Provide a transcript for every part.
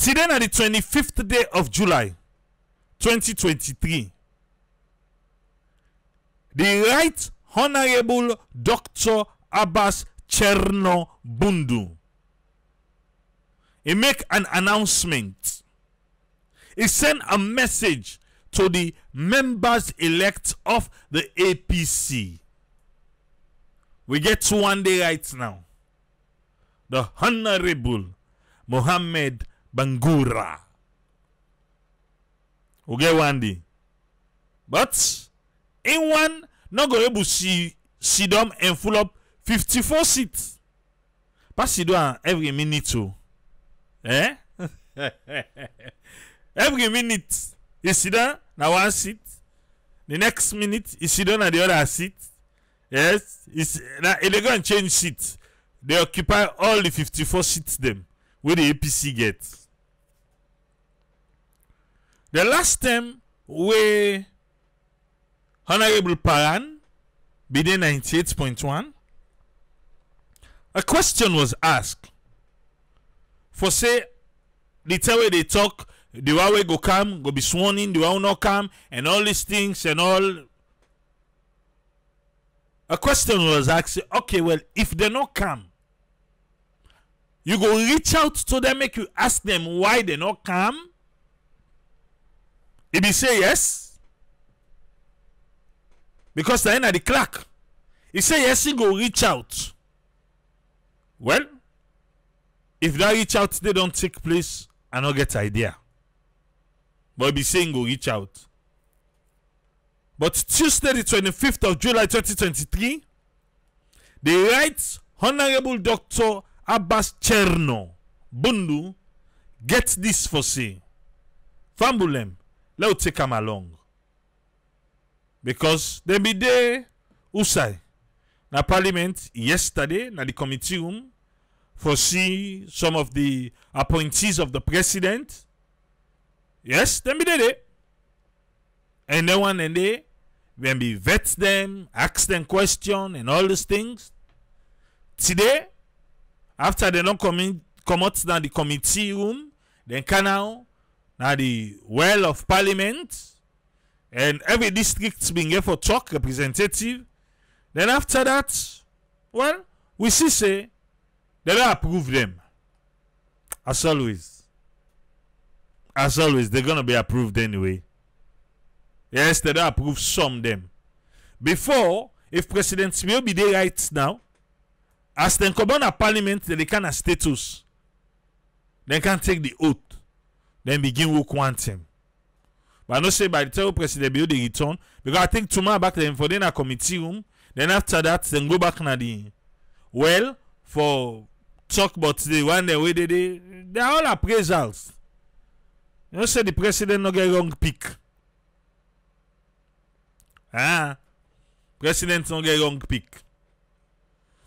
Today na the 25th day of July 2023. The Right Honorable Dr. Abass Chernor Bundu, he make an announcement. He sent a message to the members elect of the APC. We get to one day right now. The Honorable Mohammed Bangura. We get one day. But in one, not go able to see them and full up 54 seats. Pass it down every minute too. Eh? Every minute you sit down now one seat. The next minute you sit down at the other seat. Yes, they go and change seats. They occupy all the 54 seats them where the APC gets. The last time we Honorable Paran BD 98.1, a question was asked for say the time where they talk, the one way go come, go be sworn in, the one not come, and all these things and all. A question was asked, okay, well, if they not come, you go reach out to them, make you ask them why they not come. If they say yes, because they're in at the clock. He say yes, he go reach out. Well, if that reach out, they don't take place, I don't get idea. But he be saying go reach out. But Tuesday, the 25th of July 2023, the Right Honorable Dr. Abass Chernor Bundu get this for say. Fambulem, let's take them along. Because they be there, Usai, na parliament yesterday, na the committee room, for see some of the appointees of the president. Yes, they be there. And then one and they, when we vet them, ask them question and all these things. Today, after they don't come out down the committee room, then can now the well of parliament, and every district being here for talk representative. Then after that, well, we see say they don't approve them. As always, they're gonna be approved anyway. Yes, they don't approve some of them. Before, if President will be there right now, as they come on a parliament, they can have status. They can take the oath. Then begin work one time. But I don't say by the time President will they return. Because I think tomorrow back then for the committee room. Then after that, then go back na the well for talk about the one the way they are all appraisals. You know say the president no get wrong pick. President no get wrong pick.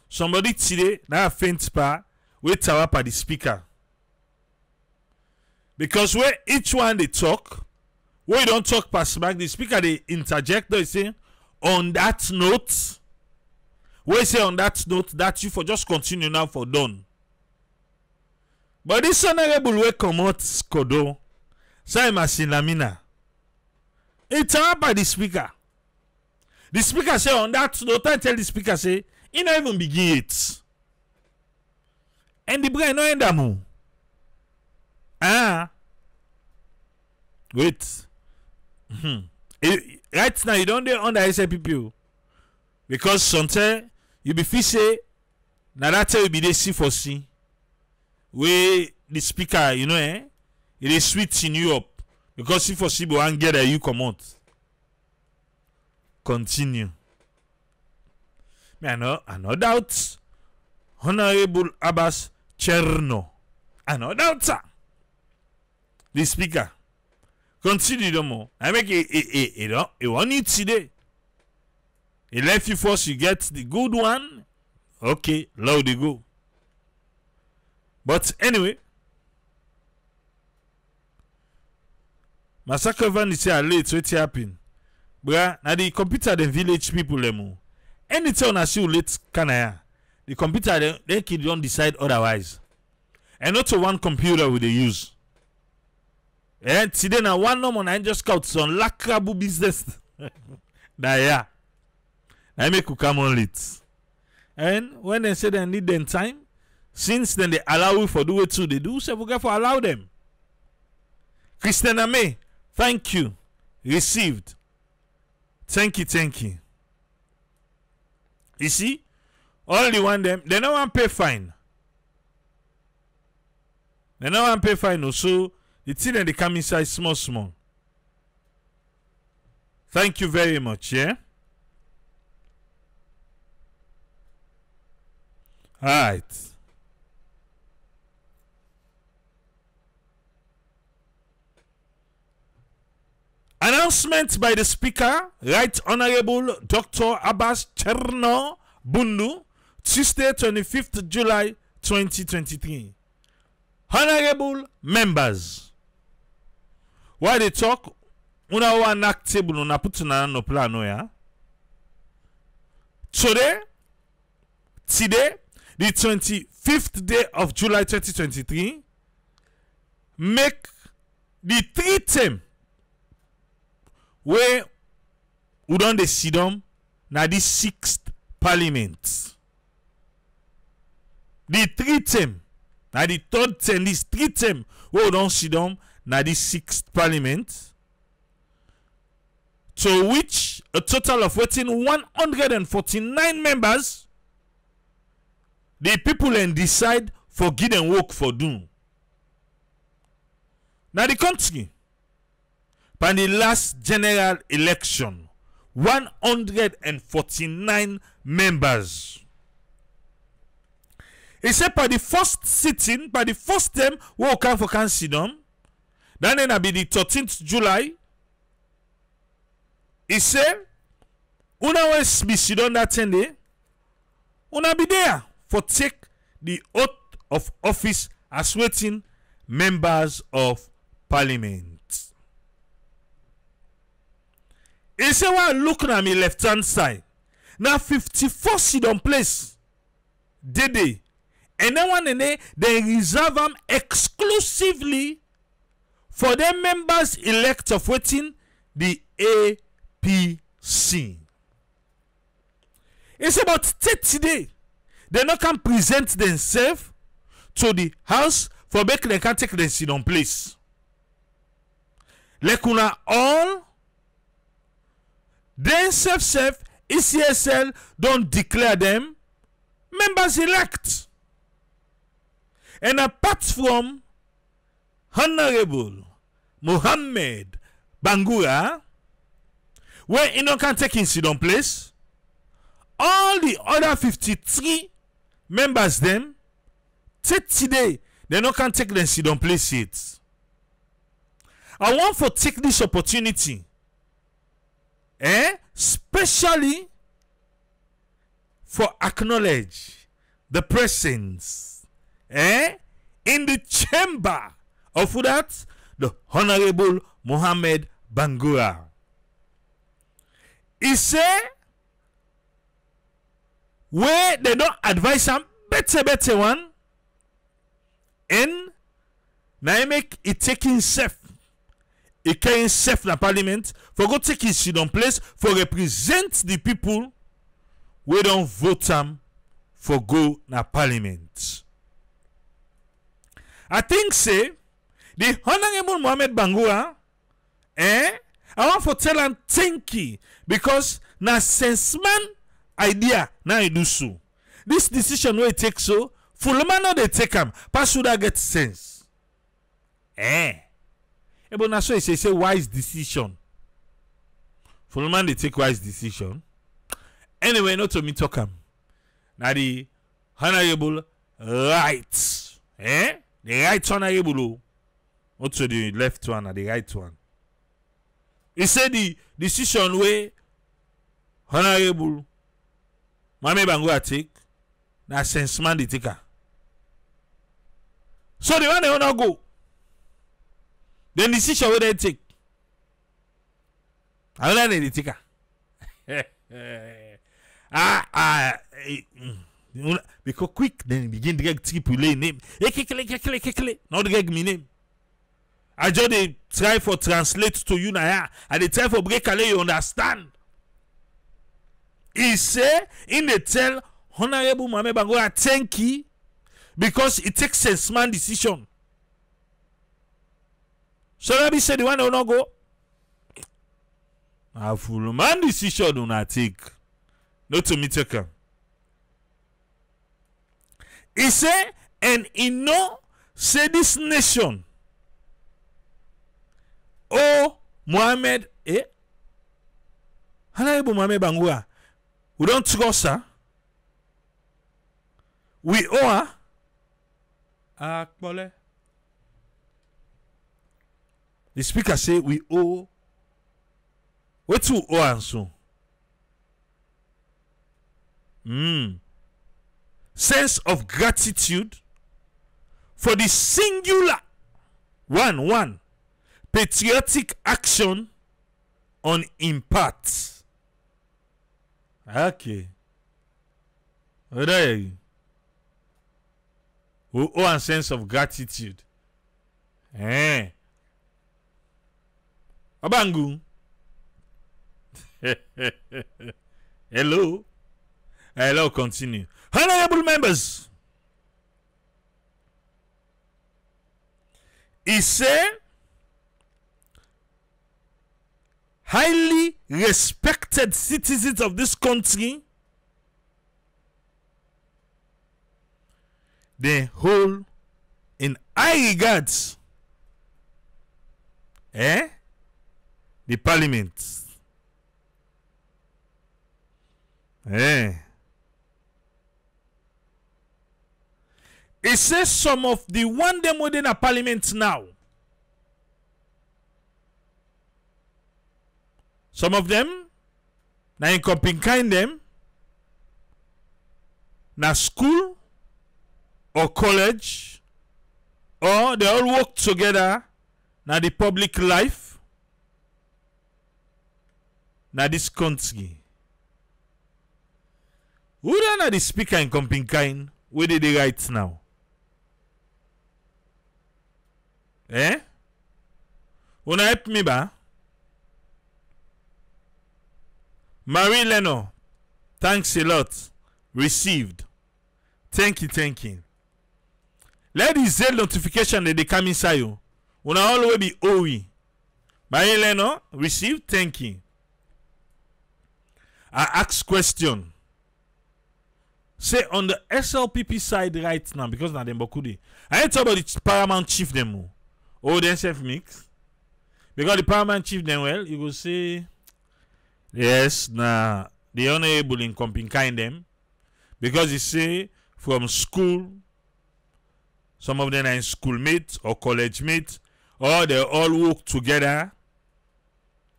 Somebody today now faint pa wait up at the speaker. Because where each one they talk, where you don't talk past back, the speaker they interject, they say, on that note, where say on that note, that you for just continue now for done. But this honorable way come out Skodo, Saima Sinamina. It's up by the speaker. The speaker say on that note, I tell the speaker say, he not even begin it. And the brain no end amu. Wait. Right now you don't do under SAPPO. Because sometimes you be feel say now that you be the C4C. Where the speaker, you know, it is switch in Europe. Because C4C will get that you come out. Continue. I no doubt. Honorable Abass Chernor. I no doubt, sir. The speaker. Continue no more. I make it want it today. He left you first, you get the good one. Okay, loud they go. But anyway, Massacre Van is here late, what happen? Bruh, now the computer the village people them. Anytime I see you late Canada, the computer they don't decide otherwise. And not to one computer will they use. And today na one no man just scout on lakrabu business. Nah, yeah. I make you come on late. And when they say they need them time, since then they allow you for do it too, they do, so we got for allow them. Christiana May, thank you. Received. Thank you, thank you. You see, only one them, they don't want to pay fine. They don't want to pay fine, no. So the thing that they come inside small, small. Thank you very much, yeah? Alright. Announcement by the Speaker, Right Honorable Dr. Abass Chernor Bundu, Tuesday 25th July 2023. Honorable members, while they talk, una one act table una put na no plano ya. Today, the 25th day of July 2023, make the 3 term where we don't see them na the 6th parliament. The 3 term, na the 3rd term, this 3 term where we don't see them na the 6th parliament. To which a total of 149 members, the people and decide for give and work for do. Now the country, by the last general election, 149 members. Except by the first sitting, by the first term, we come for council, then be the 13th July. He said, una was be sit on that 10 day, una be there for take the oath of office as waiting members of parliament. He said, while looking at me left hand side, now 54 sit on place, they, and then one and they reserve them exclusively for their members elect of waiting the APC. It's about 30 days. They not can present themselves to the house for make they can take them sit on place. Like una all themselves ECSL don't declare them members elect. And apart from Honorable Mohammed Bangura, where you can take in sit on place, all the other 53 members them today they no can take them sit on place seats. I want to take this opportunity, especially for acknowledge the presence, in the chamber of that the Honorable Mohammed Bangura. He say where they don't advise some better one, and now make it taking safe. It can safe na parliament for go take his seat on place for represent the people we don't vote them for go na parliament. I think say the Honorable Mohammed Bangura, I want to tell him thank you because na sense man idea now you do so. This decision where it takes so full man no they take him. Pass should I get sense? But now so he say wise decision. Full man they take wise decision. Anyway, not to me talk him. Now the Honorable right. The right honorable. Not to the left one or the right one. He said the decision where Honorable Mohammed Bangura take, na sense man the taker. So the one they wanna go. The decision where they take. I don't know the taker. Because quick then begin to get triple name. Now they get me name. I just dey try for translate to you now. I dey try for break and let you understand. He say in the tell Honorable Mohamed Bangura thank you because it takes sense man decision. So let me say the one who not go. A full man decision do not take. Not to me take. He say and he know say this nation. Oh Mohamed Honorable Mohamed Bangura. We don't trust her. We owe her. Akpole. The speaker say we owe. What to owe and so? Sense of gratitude for the singular one patriotic action on impact. Okay. What are you? We owe a sense of gratitude. Abangu. Hello. Hello, continue. Honorable members. He said, highly respected citizens of this country, they hold in high regards the parliament. It says some of the one them within a parliament now. Some of them, na in company them, na school or college, or they all work together na the public life, na this country. Who are the speaker in company? Where did they write now? Wanna help me ba? Leone, thanks a lot. Received. Thank you. Let the Z notification that they come inside you. Wanna always be OE. Leone, received. Thank you. I ask question. Say on the SLPP side right now, because now them Bokudi. I ain't talk about the paramount chief them. Oh, then self mix. Because the paramount chief them well, you will say yes, nah, the honorable in company them. Because he say from school, some of them are in schoolmates or college mates, or they all work together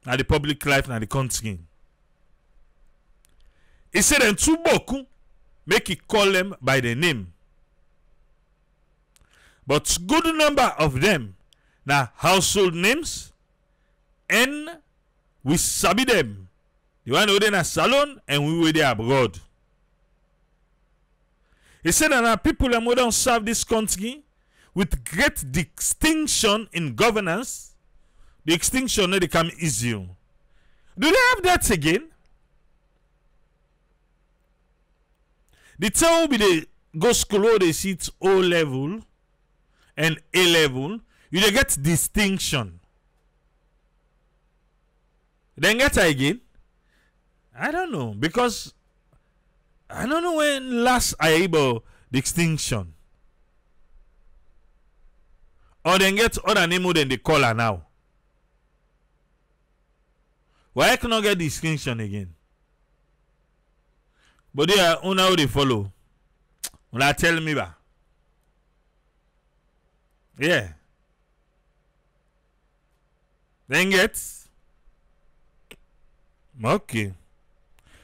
at the public life in the country. He said in two boku, make it call them by the name. But good number of them now household names, and we sabi them. The one who in a salon and we were there abroad. He said that our people who don't serve this country with great distinction in governance. The extinction they come easy. Do they have that again? The time will be the go school or they see it O level and A level, you they get distinction. Then get again? I don't know, because I don't know when last I able distinction. Or then get other name than they call her now. Why I cannot get distinction again? But they are how they follow. When I tell me ba. Yeah. Then get. Okay.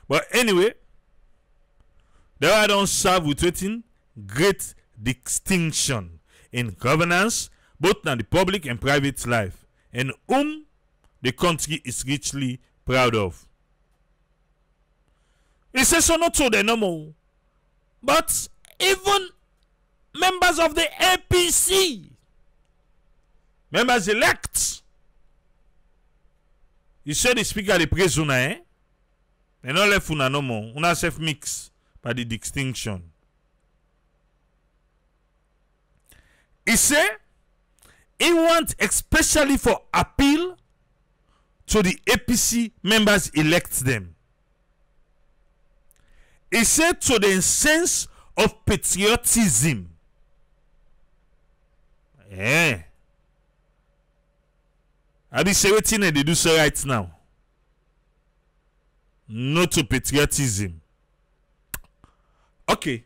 But anyway, they don't serve with waiting great distinction in governance, both in the public and private life, and whom the country is richly proud of. He says so not so the normal, but even members of the APC, Members elect. You say the speaker the praise una, eh? And not left una no more. Una self mix by the distinction. He say he want especially for appeal to the APC members elect them. He said to the sense of patriotism. Eh. I be say wetin they do so right now. No to patriotism. Okay.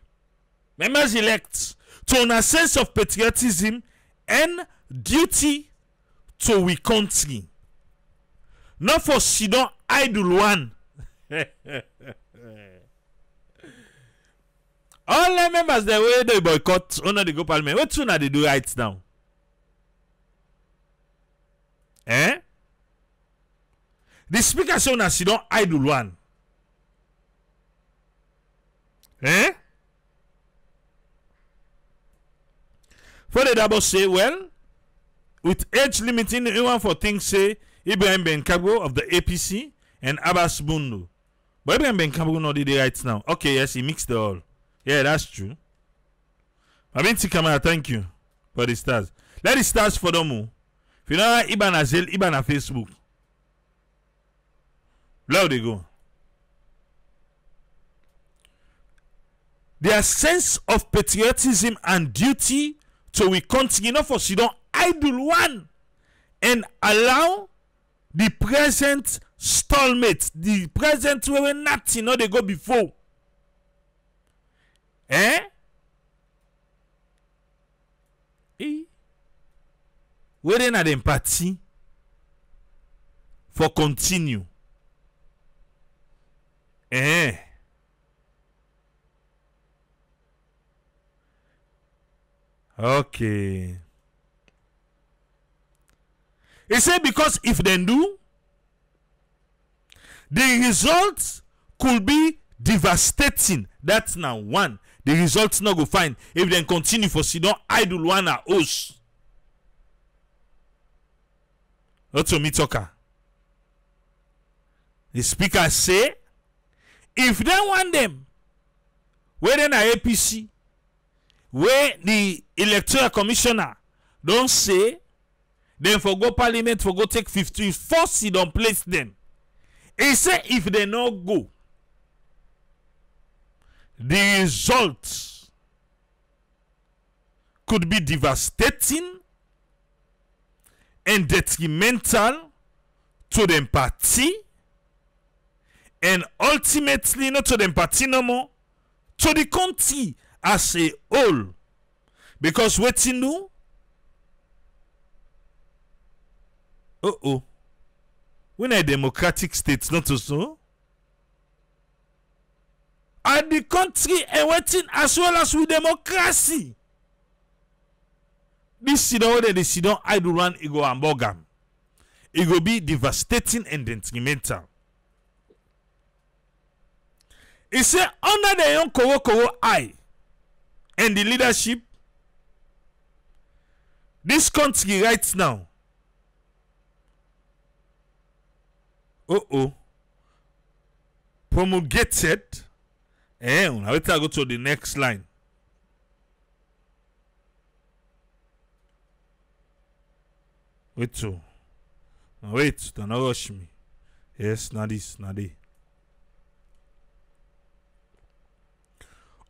Members elect to a sense of patriotism and duty to we country. Not for Sidon idle one. All the members the way they boycott under the go parliament. What soon are they do right now? Eh? The speaker say una Sidon idle one. Eh? For the double say, well, with age limiting, anyone for things say Ibrahim Ben Kabro of the APC and Abass Bundu. But Ibrahim Ben Kabro not did it right now. Okay, yes, he mixed the all. Yeah, that's true. Abinti Kamara, thank you for the stars. Let the stars for them. If you know Iban Azel, Iban on Facebook. There they go. Their sense of patriotism and duty to we continue not for Sidon idle one and allow the present stallmate, the present where nothing no they go before. Eh? Where they not empathy for continue. Eh? Okay. He said because if they do, the results could be devastating. That's now one. The results not go fine if they continue for Sidon idle one at us. Not to me talker. The speaker say if they want them, where then a APC, where the electoral commissioner don't say, then for go parliament for go take 50, force he don't place them. He say if they not go, the results could be devastating and detrimental to the party and ultimately not to the party no more, to the country as a whole. Because what you know? When a democratic state not so, and the country and waiting as well as with democracy. This Sidon where the Sidon idle run it go hamburger. It will be devastating and detrimental. He said under the young Koro eye and the leadership, this country right now. Promulgated. Now let's go to the next line. Wait, don't rush me. Yes, not this, not this.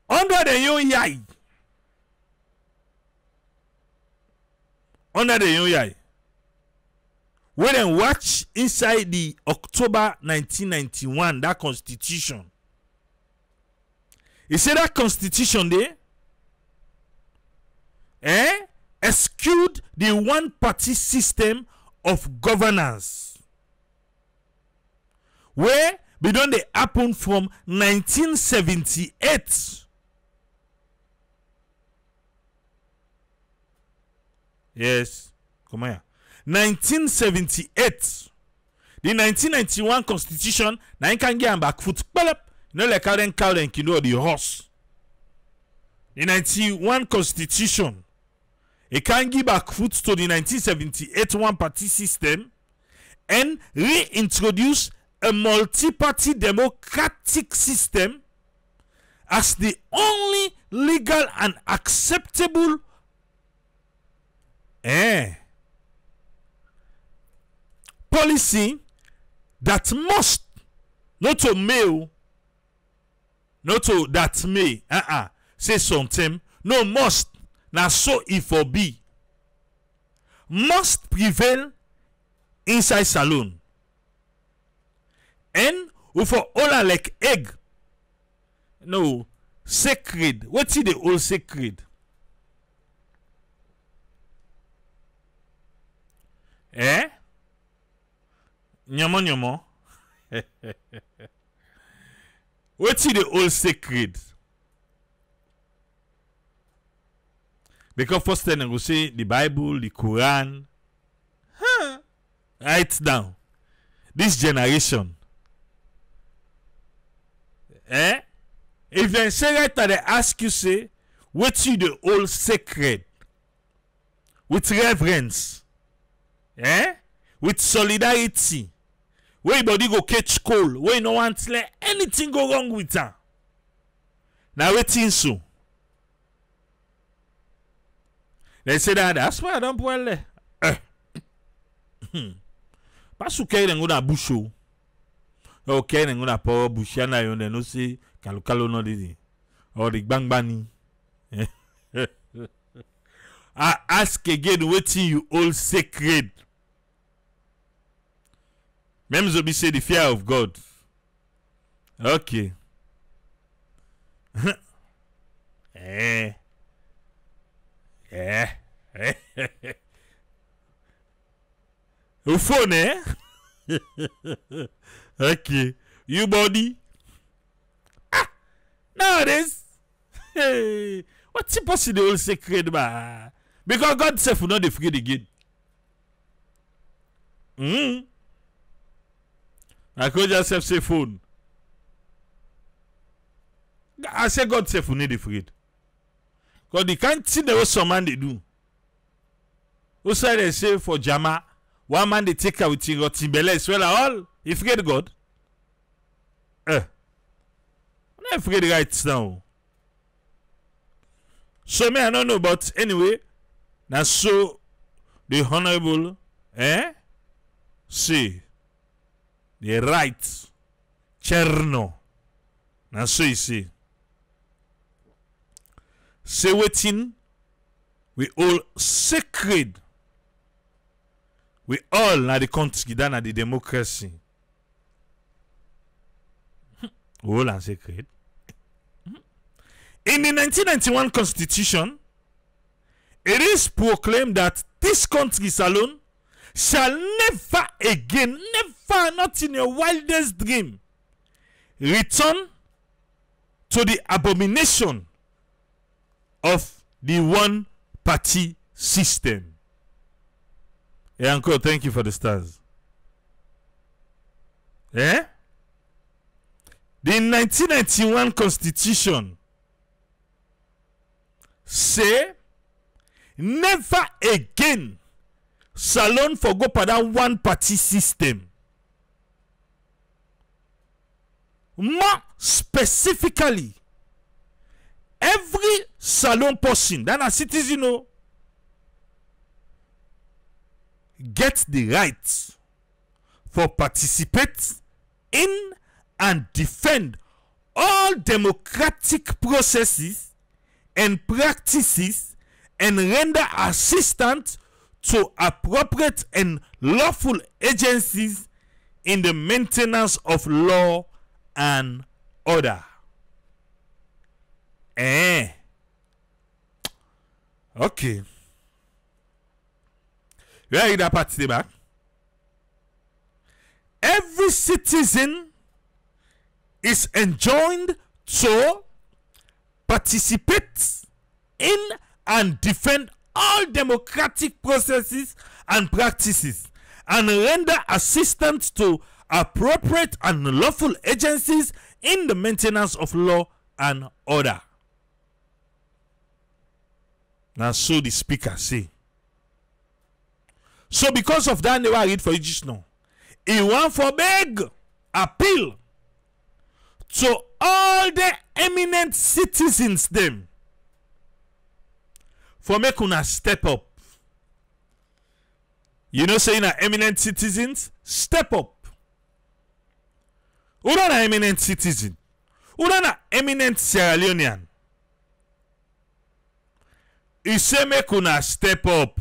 Under the young yai. Under the young yai. When they watch inside the October 1991, that constitution. He said that constitution there eschewed the one-party system of governance. Where began they happen from 1978. Yes, come here. 1978. The 1991 constitution, now you can get back foot. You know, like cow and the horse. The 91 constitution It can give back foot to the 1978 one-party system and reintroduce a multi-party democratic system as the only legal and acceptable policy that must, not to may, not to that may, say something, no must, now so if for be, must prevail inside saloon. And for all like egg, no, sacred. What's the old sacred? Nyamo nyamo. What's the old sacred? Because first thing I go say the Bible, the Quran. Write down. This generation. If they say right that they ask you say, what's the old sacred? With reverence. With solidarity. Where your body go catch cold. Where you no want to let anything go wrong with her. Now waiting so. They say that's why I don't boil. Pas okay then go na busho. Okay then go na power bush na yon no say kalukalo no didi. Or the bang bani. I ask again waiting you all sacred. Même Zobi say the fear of God. Okay. Au phone, Okay. You body. Nowadays. Hey. What's the possible secret, ba? Because God self will not afraid again. I could just say phone. I say God self will not afraid. Because they can't see the way some man they do. Who say they say for Jama, one man they take out with Timbele as well all. You forget God. I'm not afraid right now. So me I don't know, but anyway, now so the honorable say the right Chernor. Now so you see. Say waiting, we all sacred. We all na the country that na the democracy. All are sacred. In the 1991 Constitution, it is proclaimed that this country alone shall never again, never, not in your wildest dream, return to the abomination of the one-party system. Hey, Uncle, thank you for the stars. The 1991 Constitution say never again salon for go for that one-party system. More specifically, every salon person that a citizen get the right for participate in and defend all democratic processes and practices and render assistance to appropriate and lawful agencies in the maintenance of law and order. Okay. You read that part back? Every citizen is enjoined to participate in and defend all democratic processes and practices and render assistance to appropriate and lawful agencies in the maintenance of law and order. Now, so the speaker say. So, because of that, they were read for you just now. He want for beg appeal to all the eminent citizens them for make una step up. You know, saying that eminent citizens step up. Who are an eminent citizen? Who are an eminent Sierra Leonean? He say make una step up.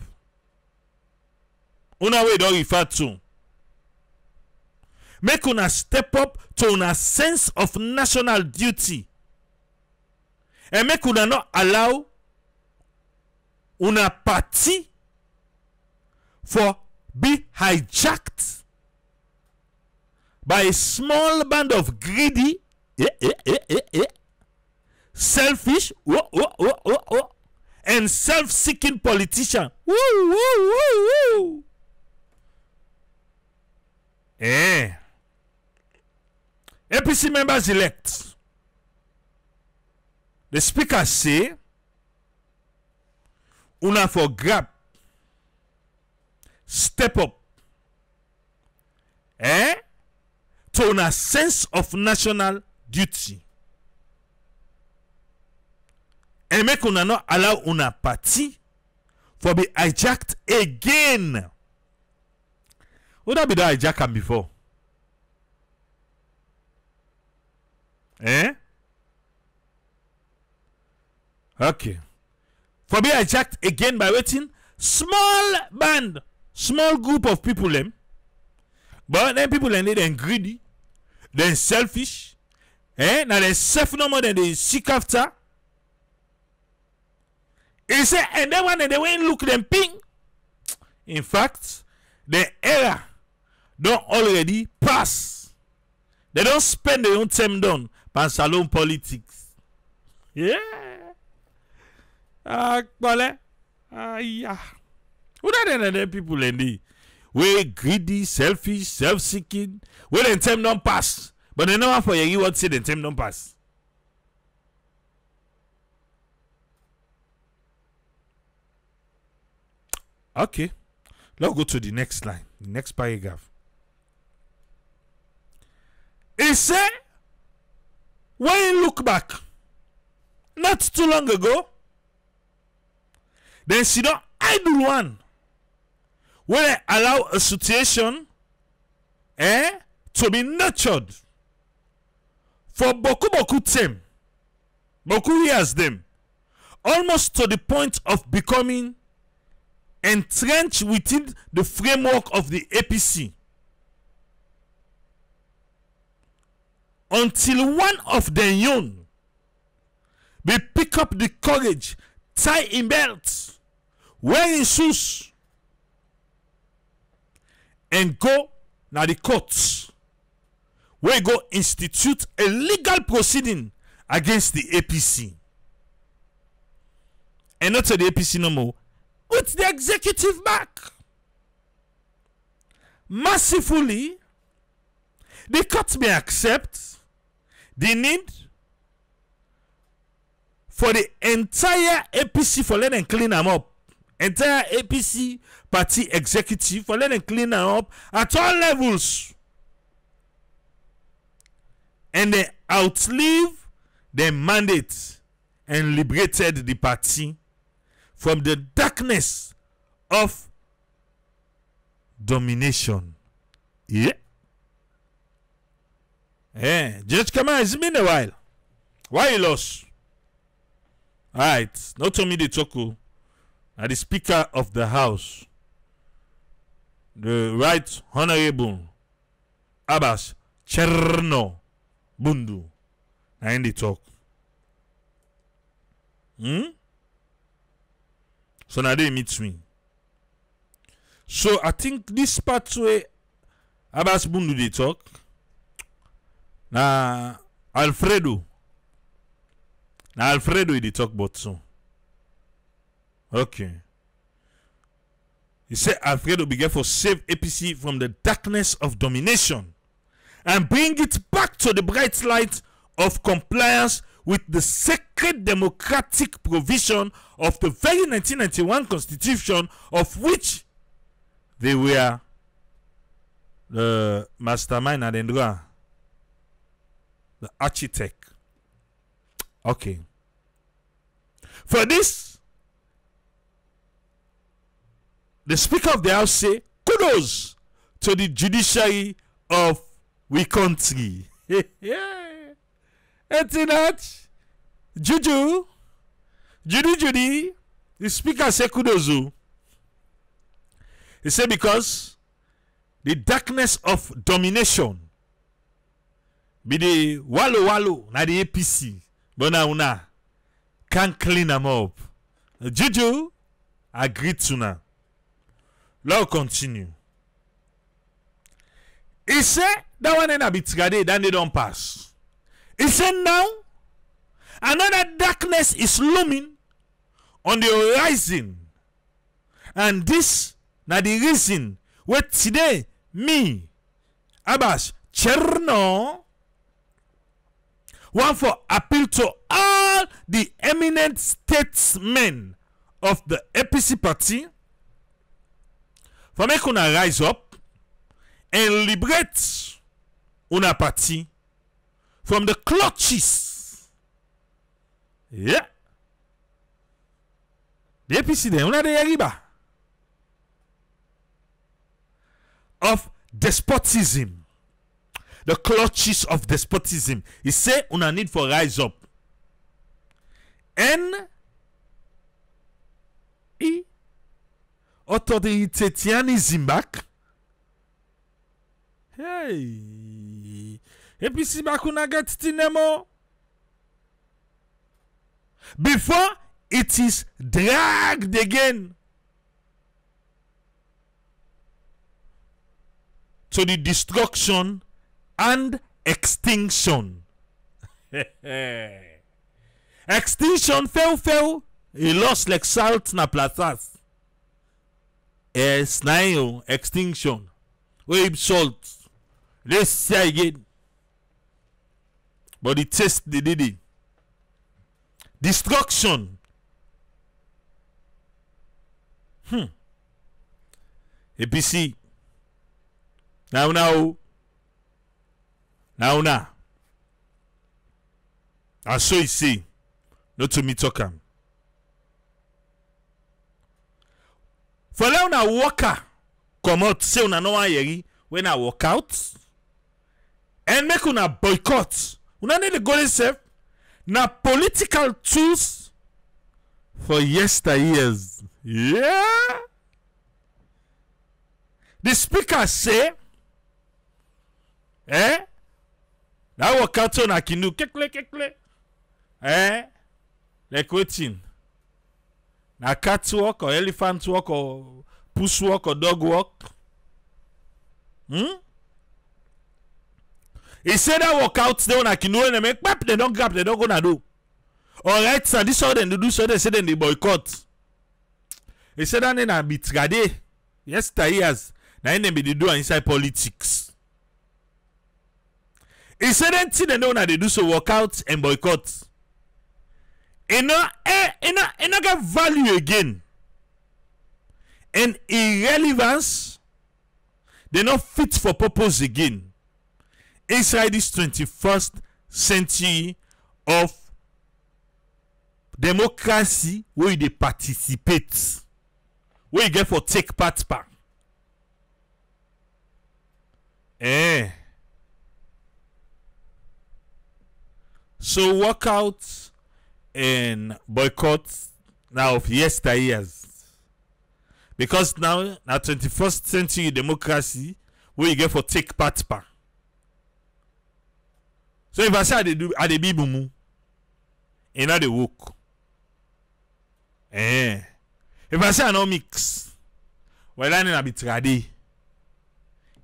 Una way don't refer to. Make una step up to una sense of national duty. And make una not allow una party for be hijacked by a small band of greedy, selfish, and self-seeking politicians. APC members elect. The speaker say, una for grab, step up, to una sense of national duty. And make una not allow una party for be hijacked again. Would that be the hijacker before? Okay. For be hijacked again by waiting small band, small group of people them. But then people and they greedy, then selfish, now they self no more than they seek after. He say, and then when they went look them ping. In fact, the era don't already pass. They don't spend their own time done by salon politics. Yeah. Yeah. Who are the people in the way greedy, selfish, self-seeking? Where the time don't pass. But they know for you what say the time don't pass. Okay. Let's go to the next line, the next paragraph. It said, when you look back, not too long ago, then she don't idle one. When I allow a situation to be nurtured for beaucoup time, beaucoup years them, almost to the point of becoming entrenched within the framework of the APC. Until one of the young will pick up the courage, tie in belts, wearing shoes, and go now the courts, where go institute a legal proceeding against the APC. And not to the APC no more, with the executive back. Mercifully, the court may accept the need for the entire APC for let them clean them up. Entire APC party executive for let them clean them up at all levels. And they outlive their mandate and liberated the party from the darkness of domination. Yeah. Judge Kamal, it's been a while. Why you lost? Alright, not to me the talk. The Speaker of the House, the Right Honorable Abass Chernor Bundu. I in the talk. So now they meet me. So I think this part where Abass Bundu they talk. Now Alfredo they talk about so. Okay. He said Alfredo began for save APC from the darkness of domination and bring it back to the bright light of compliance with the sacred democratic provision of the very 1991 Constitution, of which they were the mastermind and the architect. Okay. For this, the Speaker of the House say, kudos to the judiciary of we country. Etinat, Judy, the Speaker say kudos. He said because the darkness of domination be the wallow na the APC, but now una can't clean them up. Juju agreed to now. Let's continue. He said that one ain't a bit ready, then they don't pass. He said now another darkness is looming on the horizon, and this na the reason why today me, Abass, Chernor, want for appeal to all the eminent statesmen of the APC party for make una rise up and liberate una party from the clutches. Yeah. The APC de una de yariba of despotism. The clutches of despotism. He say una need for rise up. And authoritarianism back. Hey. APC back una get tinemo. Before it is dragged again to the destruction and extinction. Extinction fell. He lost like salt na plazas. Snail extinction. Wave salt. Let's say again. But the taste they did it. Destruction. APC. Now. And so he say, not to me talk am. For now una worker come out say una no wan yeri when I walk out and make una boycott. Una need to go yourself. Na political tools for yesteryears. Yeah. The speaker say, na walk out on a kinu kekle. Like waiting. Na cat walk or elephant walk or puss walk or dog walk. He said that walk out there on a kinu and they make pap, they don't grab, they don't gonna do. Alright, sir, this is how they do, so they say then they boycott. He said that then a bit trade. Yes, years. Now they be do inside politics. He said that they know that they do so walk out and boycott. It not get value again. And irrelevance, they not fit for purpose again. Inside this 21st century of democracy where they participate, where you get for take part. So walk out and boycott now of yesteryears. Because now 21st century democracy where you get for take part. So if I say I dey be mumu, and not the work. If I say I no mix, well I need be trade.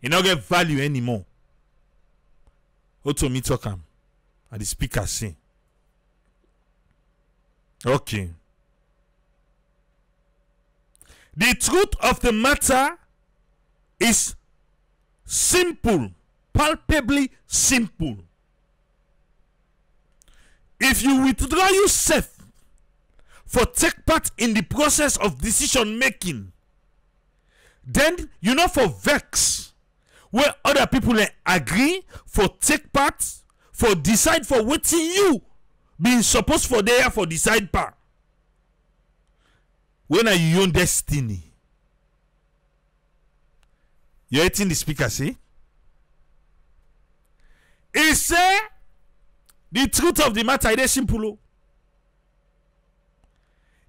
You don't get value anymore. What to me talk am? And the speaker say. Okay. The truth of the matter is simple, palpably simple. If you withdraw yourself for take part in the process of decision making, then you know for vex where other people agree for take part, for decide for wetin you being supposed for there for decide part. When are your own destiny? You're eating the speaker, see? He say the truth of the matter is simple.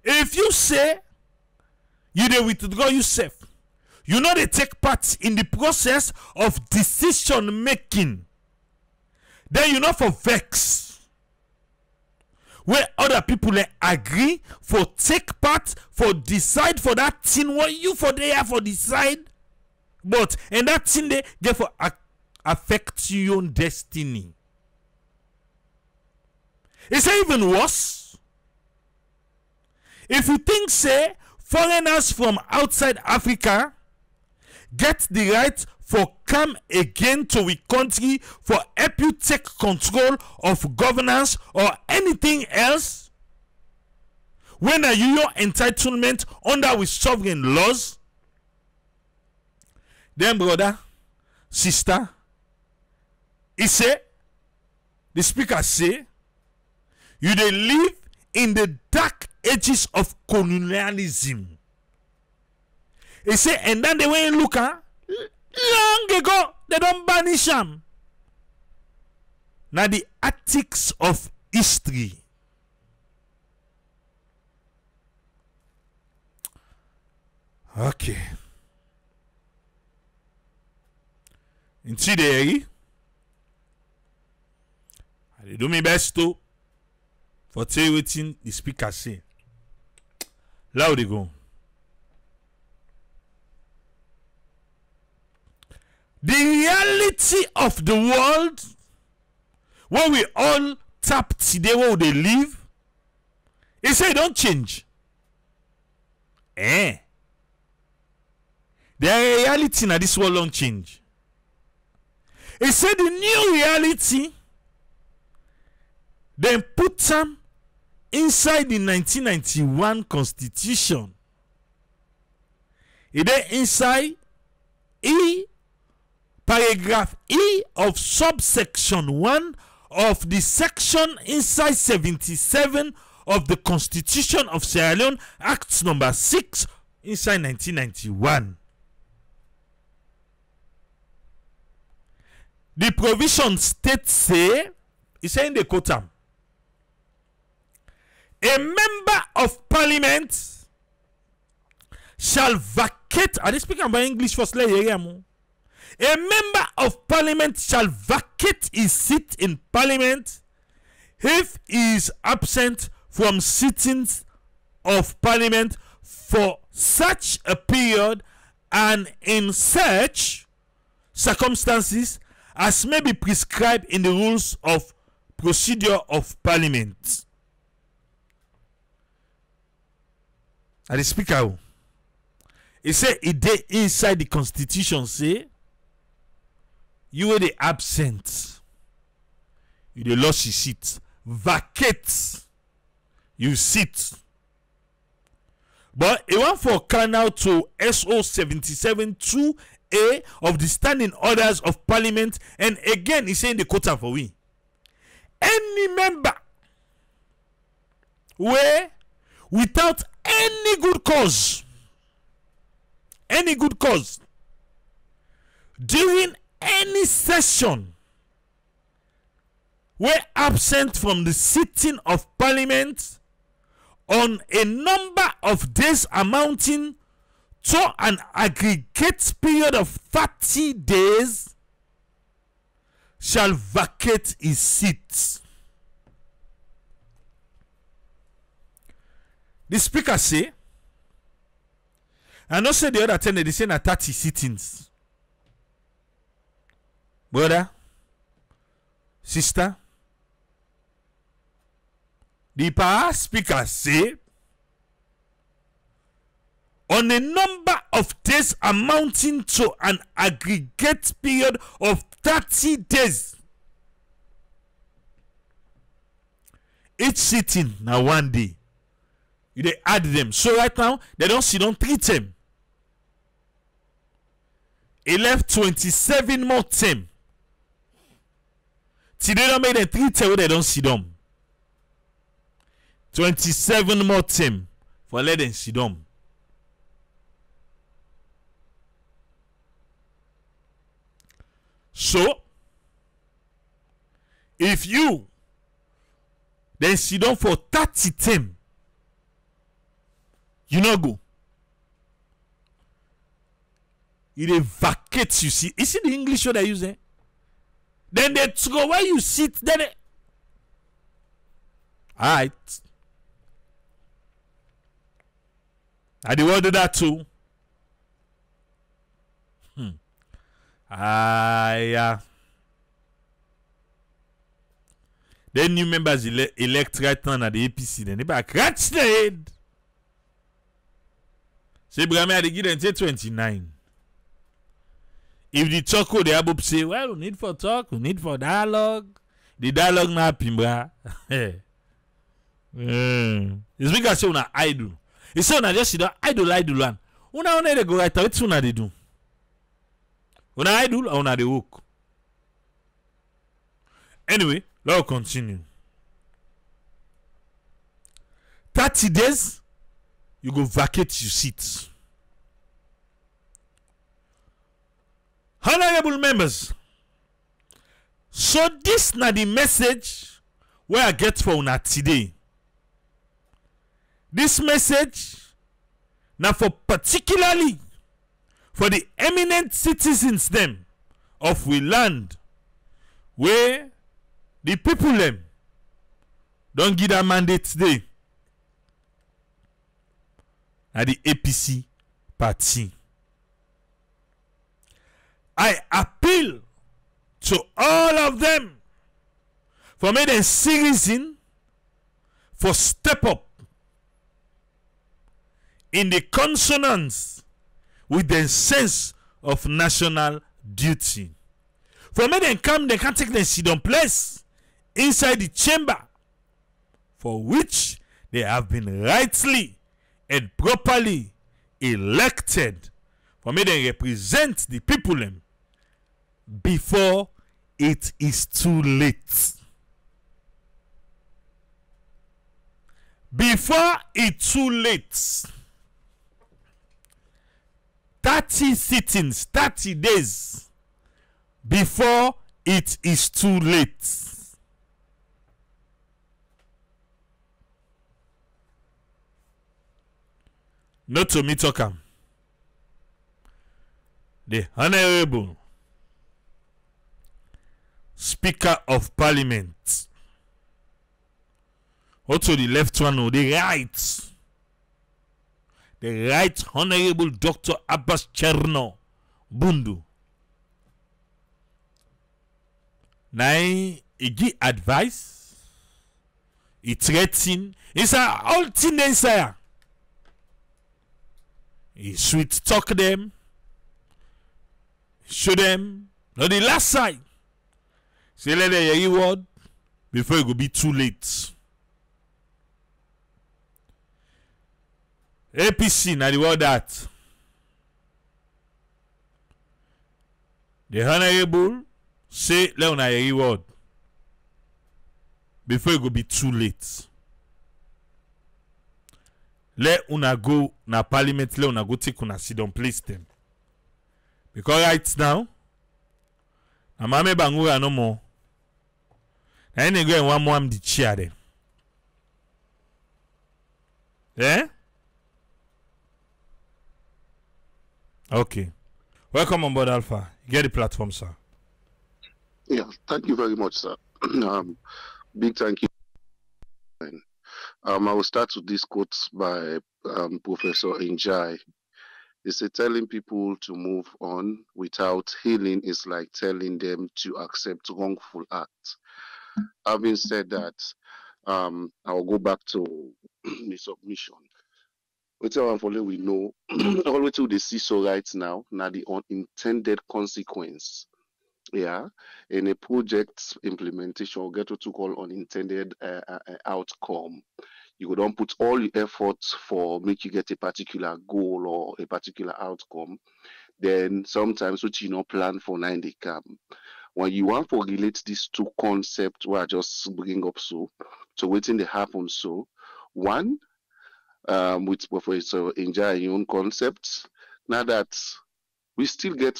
If you say you dey withdraw yourself, you know they take part in the process of decision making, then you know for vex where other people agree for take part, for decide for that thing what you for there for decide, but and that thing they get for affect your own destiny. It's even worse. If you think say foreigners from outside Africa get the right for come again to we country for help you take control of governance or anything else, when are you your entitlement under with sovereign laws, then brother, sister, he say, the speaker say, you dey live in the dark ages of colonialism. He say, and then the way you look at long ago, they don't banish them. Now the ethics of history. Okay. In today, I do my best to for tell you wetin the speaker say. Loud they go. The reality of the world where we all tap today where they live, he say don't change. The reality na this world don't change. He said the new reality then put them inside the 1991 constitution. It then inside paragraph E of subsection 1 of the section inside 77 of the Constitution of Sierra Leone, Act number 6 inside 1991. The provision states say, he saying the quote, a member of parliament shall vacate. Are they speaking about English first? A member of parliament shall vacate his seat in parliament if he is absent from sittings of parliament for such a period and in such circumstances as may be prescribed in the rules of procedure of parliament. And the speaker, he said it dey inside the constitution say you were the absent, you dey lost your seat, vacate you sit. But it went for canal to SO 77-2A of the standing orders of parliament, and again he's saying the quota for we. Any member where without any good cause during any session were absent from the sitting of parliament on a number of days amounting to an aggregate period of 30 days shall vacate his seat. The speaker say, and not say the other 10, they say na 30 sittings. Brother, sister, the power speaker say, on a number of days amounting to an aggregate period of 30 days. Each sitting now 1 day. You they add them. So right now, they don't sit on 3 term. It left 27 more term. Till they don't make the 3 term where they don't sit on. 27 more term for let them sit on. So, if you then sit down for 30 term, you not go. You dey vacate, you see. Is it the English word I use there? Then they throw where you sit, then they... Alright. I dey want do that too. Yeah. Then new members elect right now at the APC. Then they back scratch the head. Say Brahmi had to give them 29. If the talk they above say, well, we need for talk, we need for dialogue. The dialogue na pimbra. It's because say una idle. It's say una just sit down idle one. Una they go right out. What una they do? Una idle or una they work? Anyway, let's continue. 30 days, you go vacate your seats. Honorable members, so this na the message where I get for una today. This message now for particularly for the eminent citizens them of we land where the people them don't give a mandate today at the APC party. I appeal to all of them for me them citizen for step up in the consonance with the sense of national duty. For me them come, they can take the sit on place inside the chamber for which they have been rightly and properly elected. For me they represent the people them before it is too late. Before it's too late. 30 sittings, 30 days before it is too late. Not to me talk am. The Honorable Speaker of Parliament. Also the left one or the right. The Right Honorable Dr. Abass Chernor Bundu. Now he give advice. He threaten. It's all thing inside. He sweet talk them. Show them. Now the last side. Say let them hear word before it go be too late. APC na the word that the Honorable say let una hear word before it go be too late. Let una go na parliament, let una go take una sit down place them. Because right now, na mame bangura no more. Na any go and one more am the chair there. Eh? Okay. Welcome on board, Alpha. Get the platform, sir. Yeah, thank you very much, sir. Big thank you. I will start with this quote by Professor Njai. He said, telling people to move on without healing is like telling them to accept wrongful acts. Having said that, I'll go back to the submission. We know all we do they see so right now the unintended consequence Yeah, in a project implementation, we get what to call unintended outcome. You don't put all your efforts for make you get a particular goal or a particular outcome. Then sometimes what you not plan for nine they come. When you want to relate these two concepts, where I just bring up so waiting they happen so. One, with Professor Enjoy your own concepts. Now that we still get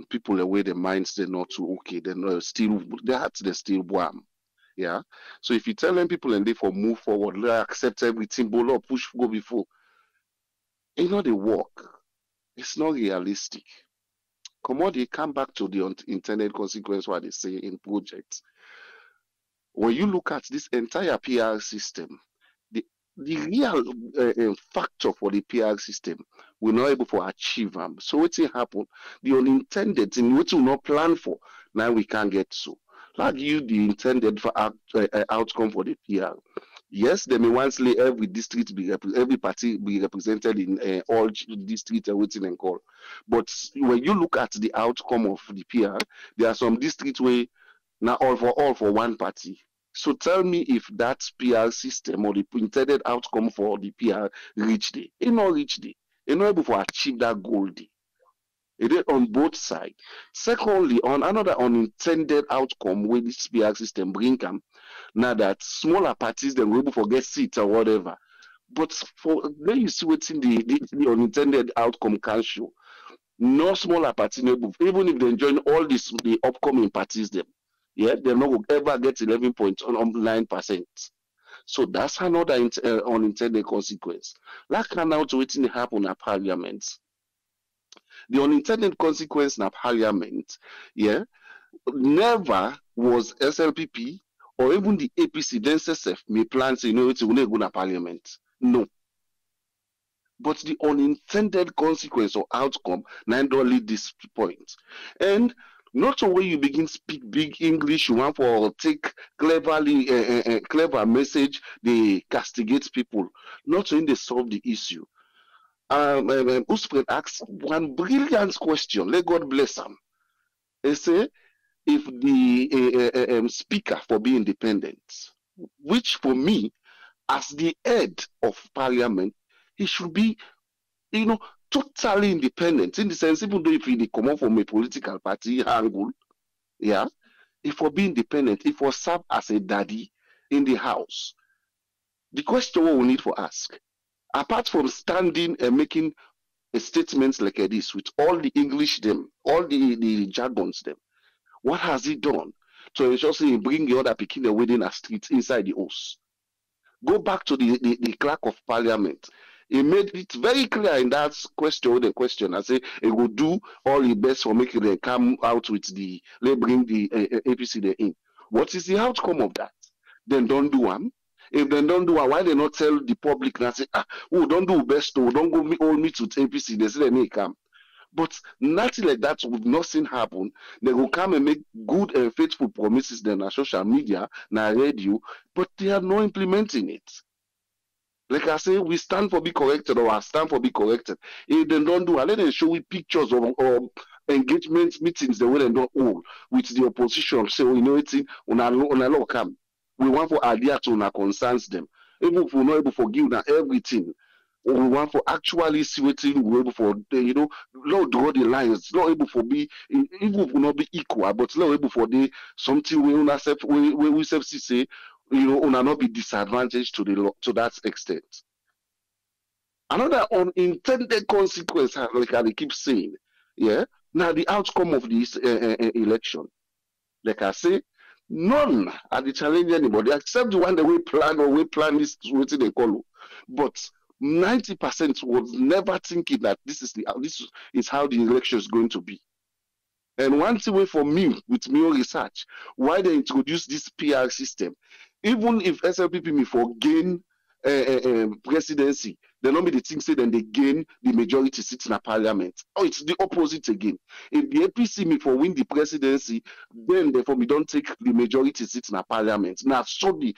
people away their minds they're not too okay, they're not still their hearts they're still warm. Yeah. So if you tell them people and they for move forward, they accept everything, but up, push go before, it's not a work. It's not realistic. Come on, they come back to the unintended consequence what they say in projects. When you look at this entire PR system, the the real factor for the PR system we're not able to achieve them. So what's happen? The unintended thing which we not plan for, now we can't get so. Like you, the intended for outcome for the PR. Yes, they may once lay every district be every party be represented in all districts and waiting and call. But when you look at the outcome of the PR, there are some districts where now all for one party. So tell me if that PR system or the intended outcome for the PR reached it. It not reached it. It not able to achieve that goal. It is on both sides. Secondly, on another unintended outcome where this PR system bring them, now that smaller parties then will able to get seats or whatever. But for then you see what's in the unintended outcome can show. No smaller party, even if they join all this the upcoming parties them, yeah, they're not will ever get 11.9%. So that's another unintended consequence. Like now to waiting to happen at parliament. The unintended consequence in parliament, yeah, never was SLPP or even the APC then SSF may plan say, you know, it's going to go to parliament. No. But the unintended consequence or outcome now don't lead this point. And not the way you begin speak big English, you want for take cleverly clever message, they castigate people. Not when they solve the issue. Uspred asks one brilliant question. Let God bless him. They say if the speaker for being independent, which for me, as the head of parliament, he should be, you know, totally independent in the sense, even though if he come out from a political party angle, yeah, if for be independent, if for serve as a daddy in the house. The question what we need to ask, apart from standing and making a statements like this with all the English them, all the jargons them, what has he done to ensure say bring the other picking the wedding a street inside the house? Go back to the clerk of parliament. He made it very clear in that question. I say he will do all the best for making them come out with the, let bring the APC there in. What is the outcome of that? Then don't do one. If they don't do one, why they not tell the public and say, don't do best, don't go all meet with APC, they say they may come. But nothing like that would nothing happen. They will come and make good and faithful promises then on social media, na radio, but they are not implementing it. Like I say, we stand for be corrected or I stand for be corrected. If they don't do, let them show we pictures of engagement meetings the way they don't hold with the opposition. Say, you know, it's on a come. We want for idea to our concerns them. Even if we're not able to forgive them everything, we want for actually see what we're able for, you know, not draw the lines, not able for be, even if we not be equal, but not able for the something we say, you know, will not be disadvantaged to that extent. Another unintended consequence, like I keep saying, yeah. Now the outcome of this election, like I say, none are the challenge anybody except the one that we plan this what they call. But 90% was never thinking that this is how the election is going to be. And one thing for me, with my research, why they introduce this PR system, even if SLPP me for gain presidency, they don't be the thing say then they gain the majority seats in a parliament. Oh, it's the opposite again. If the APC me for win the presidency, then therefore we don't take the majority seats in a parliament. Now, they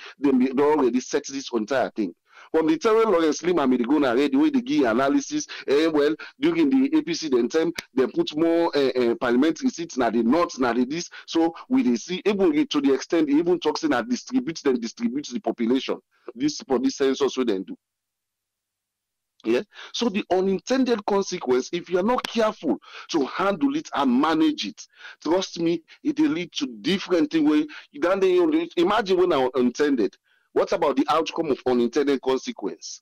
already set this entire thing. From the time Lawrence Lima made go na ready way they give analysis, well, during the APC then time they put more parliamentary seats na the north, na the this. So we they see even to the extent even talks in that distributes the population. This for this census we then do. Yeah. So the unintended consequence, if you're not careful to handle it and manage it, trust me, it will lead to different things. Imagine when I unintended. What about the outcome of unintended consequence?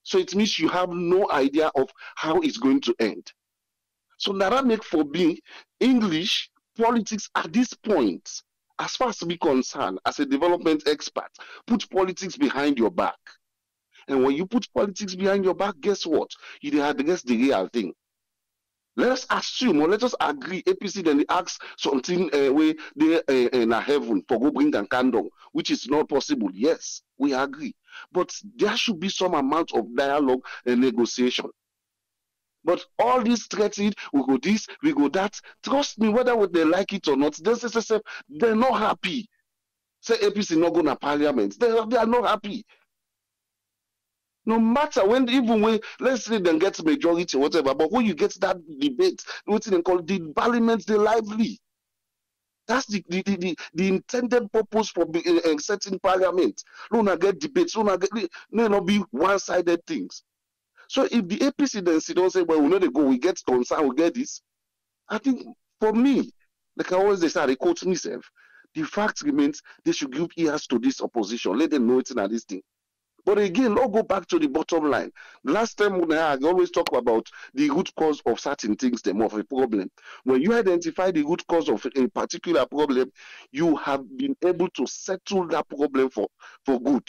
So it means you have no idea of how it's going to end. So that make for me English politics at this point, as far as we concerned, as a development expert, put politics behind your back. And when you put politics behind your back, guess what? You address the real thing. Let us assume or let us agree APC then they ask something where they in a heaven for go bring and candle, which is not possible. Yes, we agree. But there should be some amount of dialogue and negotiation. But all these threatening, we go this, we go that. Trust me, whether they like it or not, they're not happy. Say APC not going to parliament. They are not happy. No matter when, even when, let's say they get majority or whatever, but when you get that debate, what they call the parliament, the lively. That's the intended purpose for setting parliament. No, not get debates, no, not be one-sided things. So if the APC then don't say, well, we know they go, we get concerned, we get this. I think for me, like I always say, they quote myself, the fact remains they should give ears to this opposition. Let them know it's in this thing. But again, let's go back to the bottom line. Last time when I always talk about the root cause of certain things, them of a problem. When you identify the root cause of a particular problem, you have been able to settle that problem for good.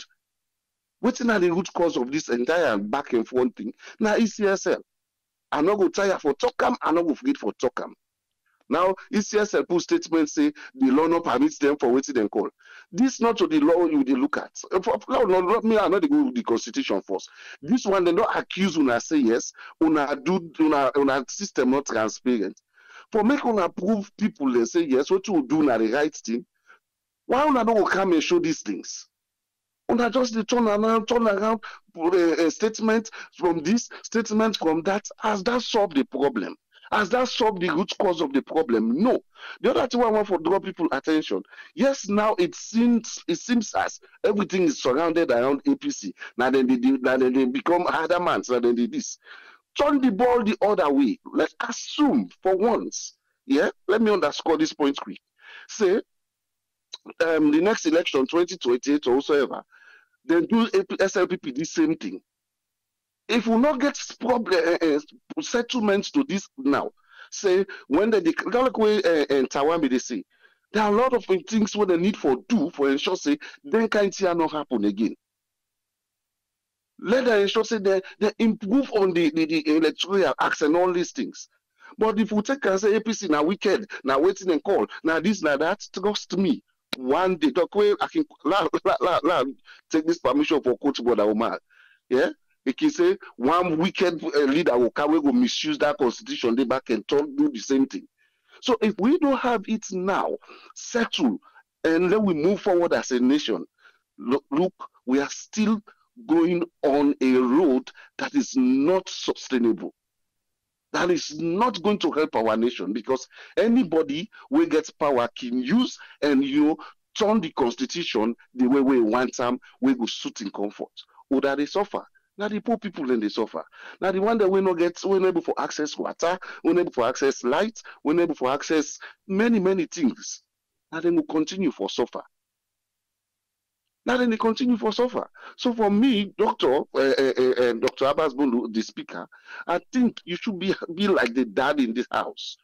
What's not the root cause of this entire back and forth thing? Now ECSL. I'm not going to tire for Tokam, I'm not going to forget for Tokam. Now, ECSL put statement say the law not permits them for what they call. This not to the law you they look at. Not me, I'm not go with the constitution first. This one they don't accuse una say yes, una system not transparent. For make una prove people they say yes, what you do na the right thing. Why una don't come and show these things? Una just the turn around statement from this, statement from that. Has that solved the problem? Has that solved the root cause of the problem? No. The other thing I want to draw people's attention. Yes, now it seems as everything is surrounded around APC. Now then they become adamant. Now then they this. Turn the ball the other way. Let's assume for once. Yeah, let me underscore this point quick. Say the next election, 2028 or whatsoever, then do SLPP the same thing. If we not get settlements to this now, say when they Taiwan they say there are a lot of things what they need for do for ensure say then can't see not happen again. Let them ensure say they improve on the electoral acts and all these things. But if we take and say APC now wicked, now waiting and call, now this, now that, trust me. One day, talk away, I can take this permission for Coach Brother Omar. Yeah? He can say one wicked leader will go misuse that constitution, they back and do the same thing. So if we don't have it now, settle, and then we move forward as a nation, look, we are still going on a road that is not sustainable. That is not going to help our nation because anybody who gets power can use and turn the constitution the way we want them, we go suit in comfort. Or that they suffer. Now the poor people then they suffer. Now the one that we not get, we're able for access water, we're able for access light, we're able for access many things. Now they will continue for suffer. Now then they continue for suffer. So for me, Dr. Abass Bundu, the speaker, I think you should be like the dad in this house.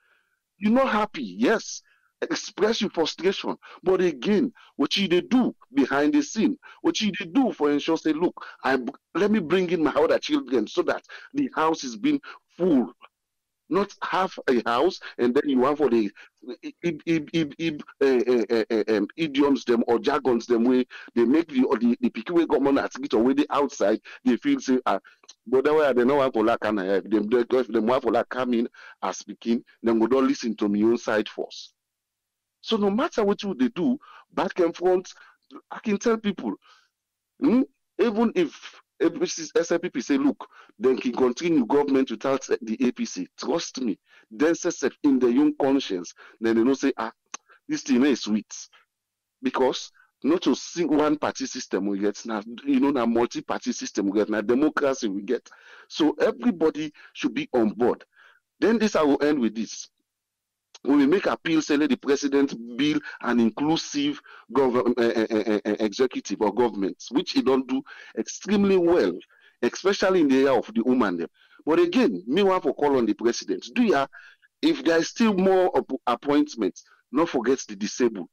You're not happy, yes. Express your frustration. But again, what you do behind the scene, what you do for ensure say, look, let me bring in my other children so that the house is being full. Not half a house, and then you want for the idioms them or jargons them way they make the picky way government at it already outside. They feel say but that way they don't want for like can have them if them want for like come in as speaking, then we don't listen to me own side first. So no matter what they do, back and front, I can tell people, even if APC, SLPP say, look, then can continue government without the APC. Trust me. Then say in the young conscience, then they don't say, this thing is sweet. Because not to see one party system we get now, now multi-party system we get now, democracy we get. So everybody should be on board. Then this I will end with this. When we make appeal, say let the president build an inclusive executive or government, which he don't do extremely well, especially in the area of the woman. But again, me want to call on the president. If there is still more appointments, not forget the disabled.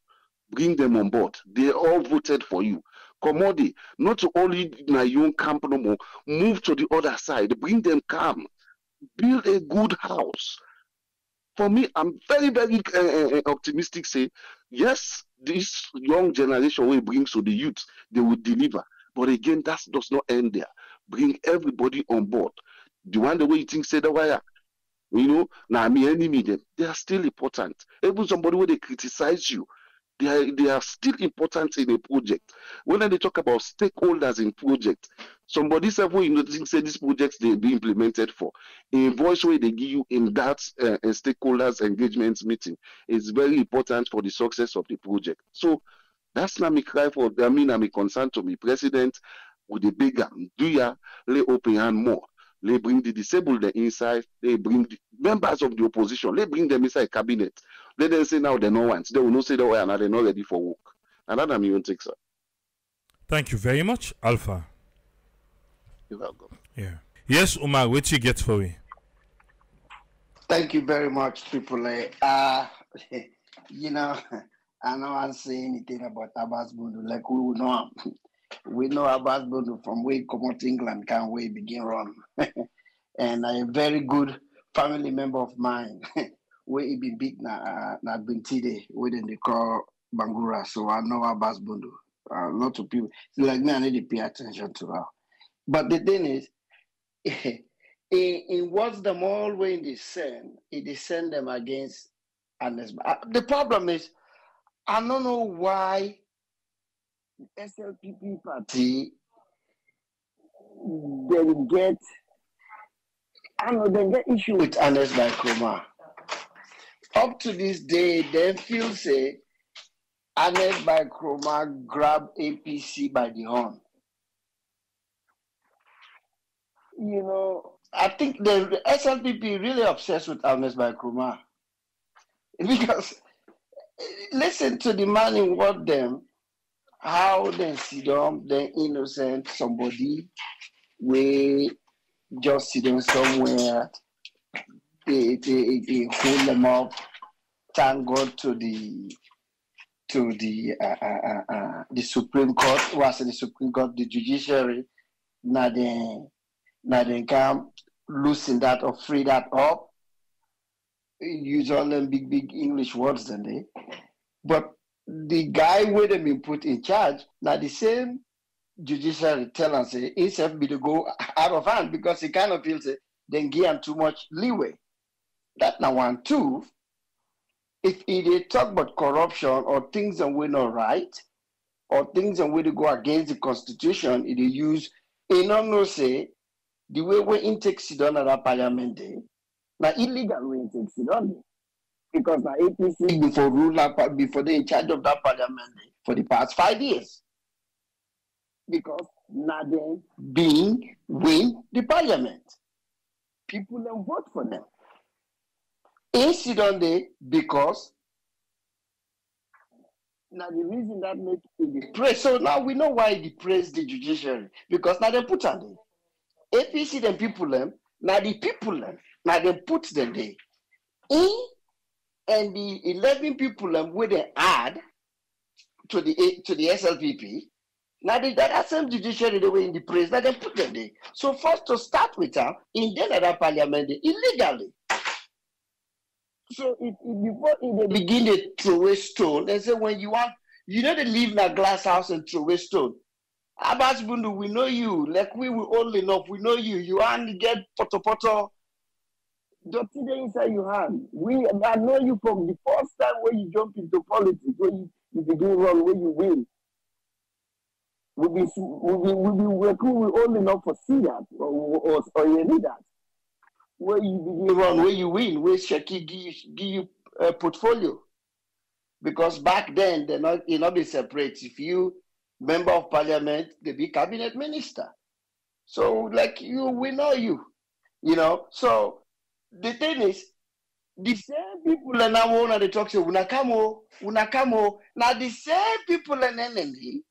Bring them on board. They all voted for you. Commodity, not to only in a young camp no more, move to the other side. Bring them calm. Build a good house. For me, I'm very, very optimistic. Say, yes, this young generation will bring to the youth, they will deliver. But again, that does not end there. Bring everybody on board. The one the way you think say the wire, now me enemy them, they are still important. Even somebody where they criticize you, they are still important in a project. When they talk about stakeholders in project, somebody said, think say these projects they be implemented for. A voice where they give you in that stakeholders engagement meeting is very important for the success of the project. So that's not me cry for. I'm a concern to me, president with the bigger lay open hand more. They bring the disabled inside. They bring the members of the opposition. They bring them inside cabinet. Let them say now they no want. They will not say the way and they're not ready for work. And that I'm even take, sir. Thank you very much, Alpha. You're welcome. Yeah. Yes, Umar, what you get for me? Thank you very much, Triple A. I don't want to say anything about Abass Bundu. Like we know Abass Bundu from way come out England, can we begin run. And a very good family member of mine, where he been big na Bintide, where they call Bangura. So I know Abass Bundu. A lot of people, like me, I need to pay attention to her. But the thing is, in what's them always it descend them against Ernest. The problem is, I don't know why SLPP party they get issue with Ernest by Kroma. Up to this day, they feel say Ernest by Kroma grab APC by the horn. I think the SLPP really obsessed with Ernest by Kroma. Because listen to the man in what them, how they sit down, the innocent somebody, we just sit down somewhere, they hold them up, thank God to the Supreme Court, was the Supreme Court, the judiciary, now they can loosen that or free that up. Use all them big English words, then they. But the guy with them been put in charge, now the same judiciary tell and say, himself be to go out of hand because he kind of feels then give him too much leeway. That now one, two, if they talk about corruption or things that we're not right, or things that we to go against the constitution, it use, no say, the way we intake sit down at that parliament day, now illegal we intake sit down because the APC before they in charge of that parliament day for the past 5 years. Because now they win the parliament. People don't vote for them. Sit down there because now the reason that make it depressed. So now we know why it depressed the judiciary. Because now they put on there. APC them people them, now the people them, now they put them there. And the 11 people them where they add to the SLPP, now that same judiciary they were in the press, now they put them there. So first to start with them, in that parliament illegally. So before they begin to throw away stone, they say when you they live in a glass house and throw away stone. Abass Bundu, we know you. Like we will old enough, we know you. You only get poto. Dirty there inside your hand. I know you from the first time when you jump into politics, when you begin run, when you win. we be working with all enough for see that or you need that. Where you begin run, where you win, where Shaki give you a portfolio. Because back then they not be separate. If you member of parliament, they be cabinet minister. So like you, we know you know. So the thing is, the same people are now on the talk say unakamo. Now the same people and enemy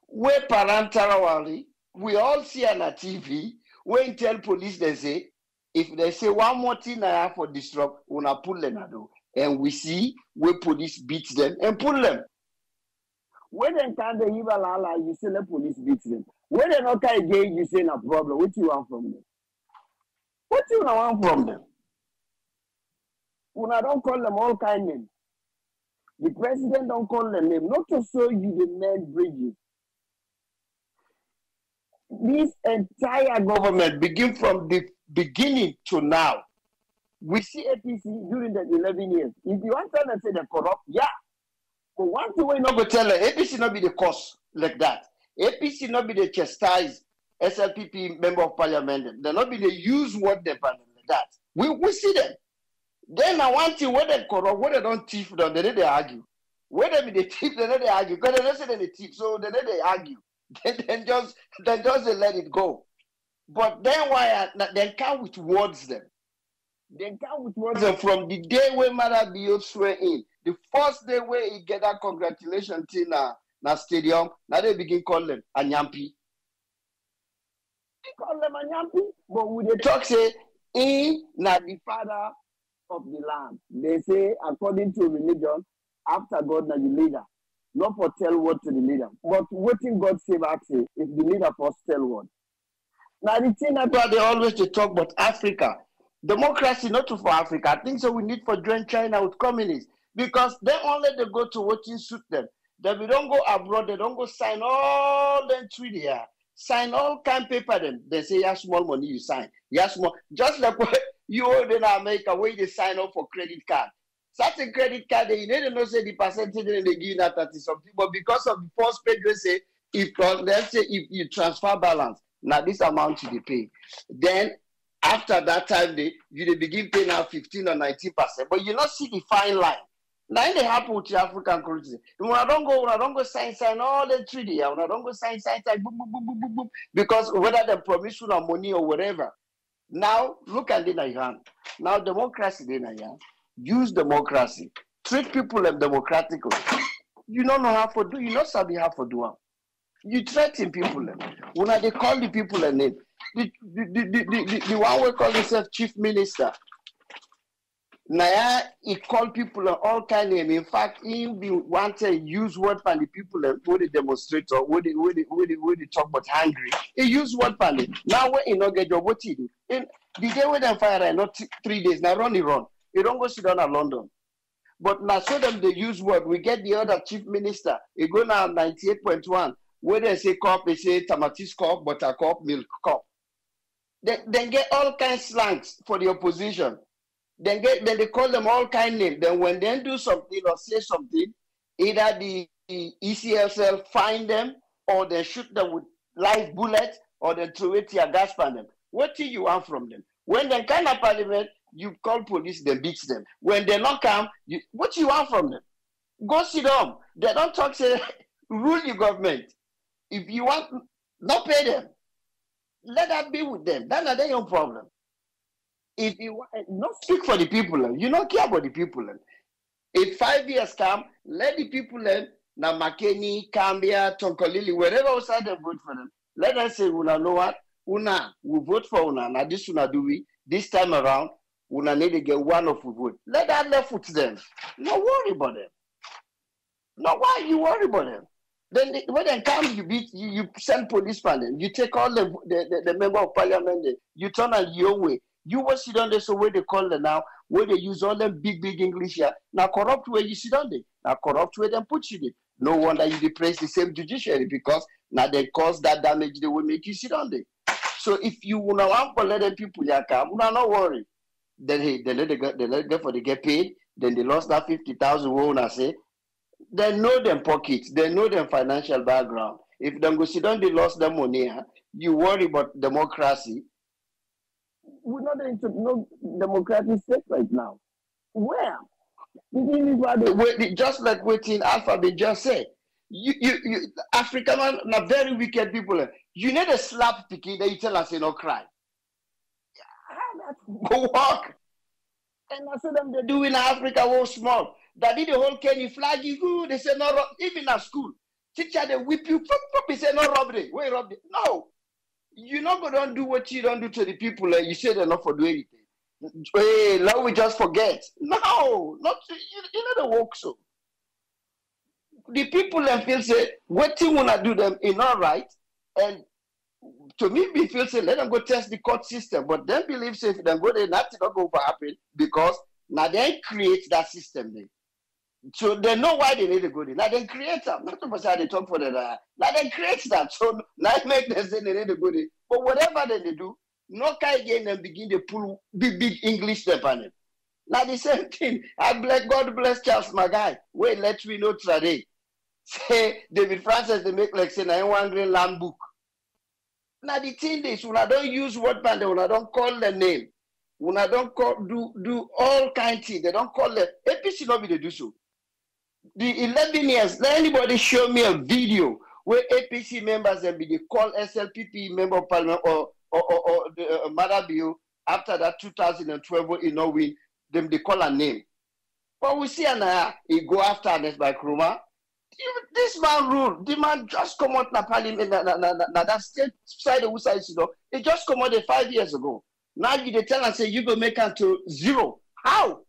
where parental we all see on a TV when tell police they say if they say one more thing I have for disrupt, una pull them do. And we see where police beats them and pull them. When they can't the evil Allah, you say the police beats them. When they not again, you say no problem. What you want from them? What you want from them? Una don't call them all kind names. The president don't call them name, not to show you the main bridges. This entire government, begin from the beginning to now, we see APC during the 11 years. If you want to tell them say they're corrupt, yeah. But one thing we're not going to tell them, APC not be the cause like that. APC not be the chastise SLPP member of parliament. They not be the use what they like that. We see them. Then I want to where they corrupt, where they don't thief, then they argue. Where they be the thief, then they argue. Because they don't say they thief, so then they argue. then just let it go. But then why they come with words them. They come with words them from the day when Mother Bio swear in. The first day where he get that congratulation thing na stadium, now they begin call them Anyampi. They call them Anyampi, but when they talk say he na the father of the land. They say according to religion, after God na the leader. Not for tell word to the leader. But waiting God say back say, if the leader first tell word. Now the thing about they always to talk about Africa. Democracy not for Africa. I think so we need for join China with communists. Because they only they go to what suit them. Then we don't go abroad, they don't go sign all them treaty here. Sign all kind paper them. They say you have small money you sign. You have small just like what you hold in America where they sign up for credit card. Certain credit card, they need to know say the percentage they give you that 30 something, but because of the first page they say if let's say if you transfer balance, now this amount you pay. Then after that time you begin paying now 15 or 19%, but you not see the fine line. Now they happen with the African currency. When I don't go sign all the treaty, when I don't go sign boom, boom, boom, boom, boom, boom, because whether they promise you money or whatever. Now look at the hand. Now democracy in hand. Use democracy. Treat people democratically. You don't know how to do. You not sabi how to do it. You threaten people. When they call the people a name, the one we call himself chief minister. Now he call people all kind of name. In fact, he want to use word for the people who they demonstrate or who they talk about hungry. He use word for them. Now when he not get job, what he do? In the day when they fire, not 3 days. Now run. You don't go sit down in London. But now so them they use word. We get the other chief minister. He go now 98.1. Where they say cup, they say tamatis cup, butter cup, milk cup. Then get all kinds of slangs for the opposition. Then they call them all kind of names. Then when they do something or say something, either the ECSL find them or they shoot them with live bullets or they throw it tear gas on them. What do you want from them? When they come to parliament, you call police, they beat them. When they not come, what you want from them? Go sit down. They don't talk, say, rule your government. If you want, not pay them. Let that be with them. That's not their problem. If you want, not speak for the people, you don't care about the people. If 5 years come, let the people now Makeni, Cambia, Tonkolili, wherever outside they vote for them. Let us say, Una know what? Una, we vote for Una. Now this Una do we. This time around, Una need to get one of the vote. Let that left with them. No worry about them. No, why you worry about them? Then when they come, you send policemen. Then you take all the member of parliament. Then you turn on your way. You will sit down there. So where they call them now, where they use all them big English here. Now corrupt where you sit down there. Now corrupt where they put you there. No wonder you depress the same judiciary because now they cause that damage. They will make you sit down there. So if you want to let them people here come, not worry. Then they let them for they get paid. Then they lost that 50,000. Won't I say? They know them pockets. They know them financial background. If them go sit down, they lost their money. You worry about democracy. We're not into no democratic state right now. Where? Just like waiting Alphabet just said. You African man are very wicked people. You need a slap picking that you tell us, no cry. Go walk. And I said them they do in Africa was small. That did the whole Kenny flag you. They say no, even at school. Teacher they whip you. They say no robbery. Wait, robbery. No. You're not going to do what you don't do to the people. You say they're not for doing anything. Hey, now we just forget. No, not you know the work so. The people and feel say what you wanna do them is not right, and to me we feel say let them go test the court system, but then believe say if they go there nothing not go to happen because now they create that system there. So they know why they need to go there. Now they create them. Not to say they talk for them. Now they create that. So now make them say they need to go there. But whatever they do, no guy again and begin to pull big English step on it. Now the same thing. God bless Charles Magai. Wait, let me know today. Say David Francis they make like say 900 land book. Now the thing is when I don't use word band, when I don't call the name, when I don't call do all kind of things, they don't call the APC not be they do so. The 11 years, let anybody show me a video where APC members and be they call SLPP member of parliament or the Madabio after that 2012 you know win them they call a name. But we see he go after us by Kruma. This man rule, the man just come out na parliament na that state side of side, you know, it just come out 5 years ago. Now you they tell and say you go make it to 0. How?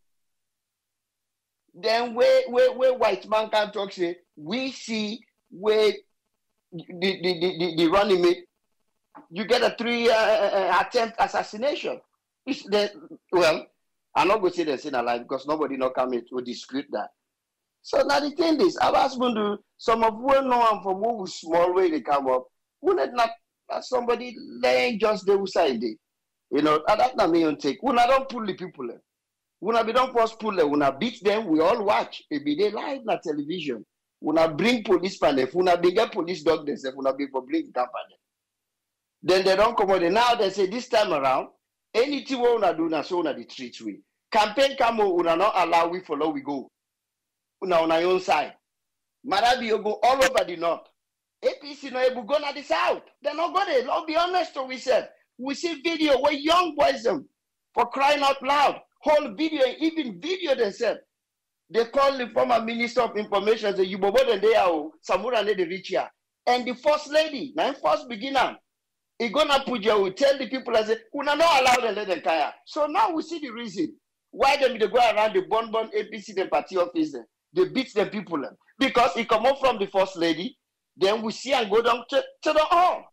Then where white man can talk say we see where the running mate you get a 3 attempt assassination. It's the well, I'm not going to say they're still alive because nobody not coming to dispute that. So now the thing is, Abass Bundu, some of we know them from who small way they come up. We not somebody laying just the side there. You know, and that's not me on take. We don't pull the people in. We don't first pull them. We beat them. We all watch. It be they live na television. We bring police panel. We bring police dog themselves. We bring company. Then they don't come out. Now they say this time around, anything we wanna do na so na the treat we. Campaign come out, we not allow we follow we go. Now on our own side. Marabi go all over the north. APC no able go na the south. They not go there. Let's be honest to ourselves. We see video where young boys them for crying out loud. Whole video, even video themselves. They call the former Minister of Information say you bobo and they are Samura ne the reach here. And the first lady, now first beginner, he gonna put you will tell the people and say, we not allow them let them tire. So now we see the reason why them they go around the bon APC the party office there. They beat the people because it come up from the first lady, then we see and go down to the hall.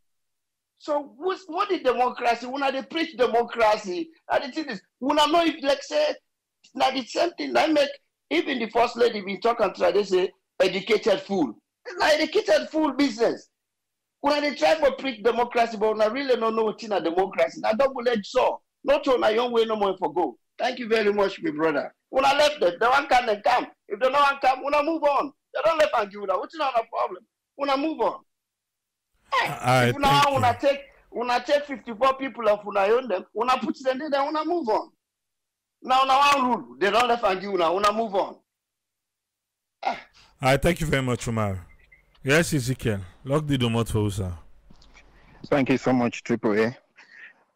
So what is democracy? When they preach democracy, and the thing is, when I know if like say now the same thing I make even the first lady be talking to her, they say educated fool. It's not educated fool business. When they try to preach democracy, but when I really don't know what's in a democracy, I double-edged sword. Not on a young way no more for go. Thank you very much, my brother. When I left them, they want to come. If they don't want to come, when I move on. They don't let and give that. What's not a problem? When I move on. If now when I take 54 people of when I own them, when I put them there, when I move on. Now I rule. They don't let and give now. When I move on. All right, thank you very much, Umar. Yes, Ezekiel. Lock the door for us, sir. Thank you so much, Triple A.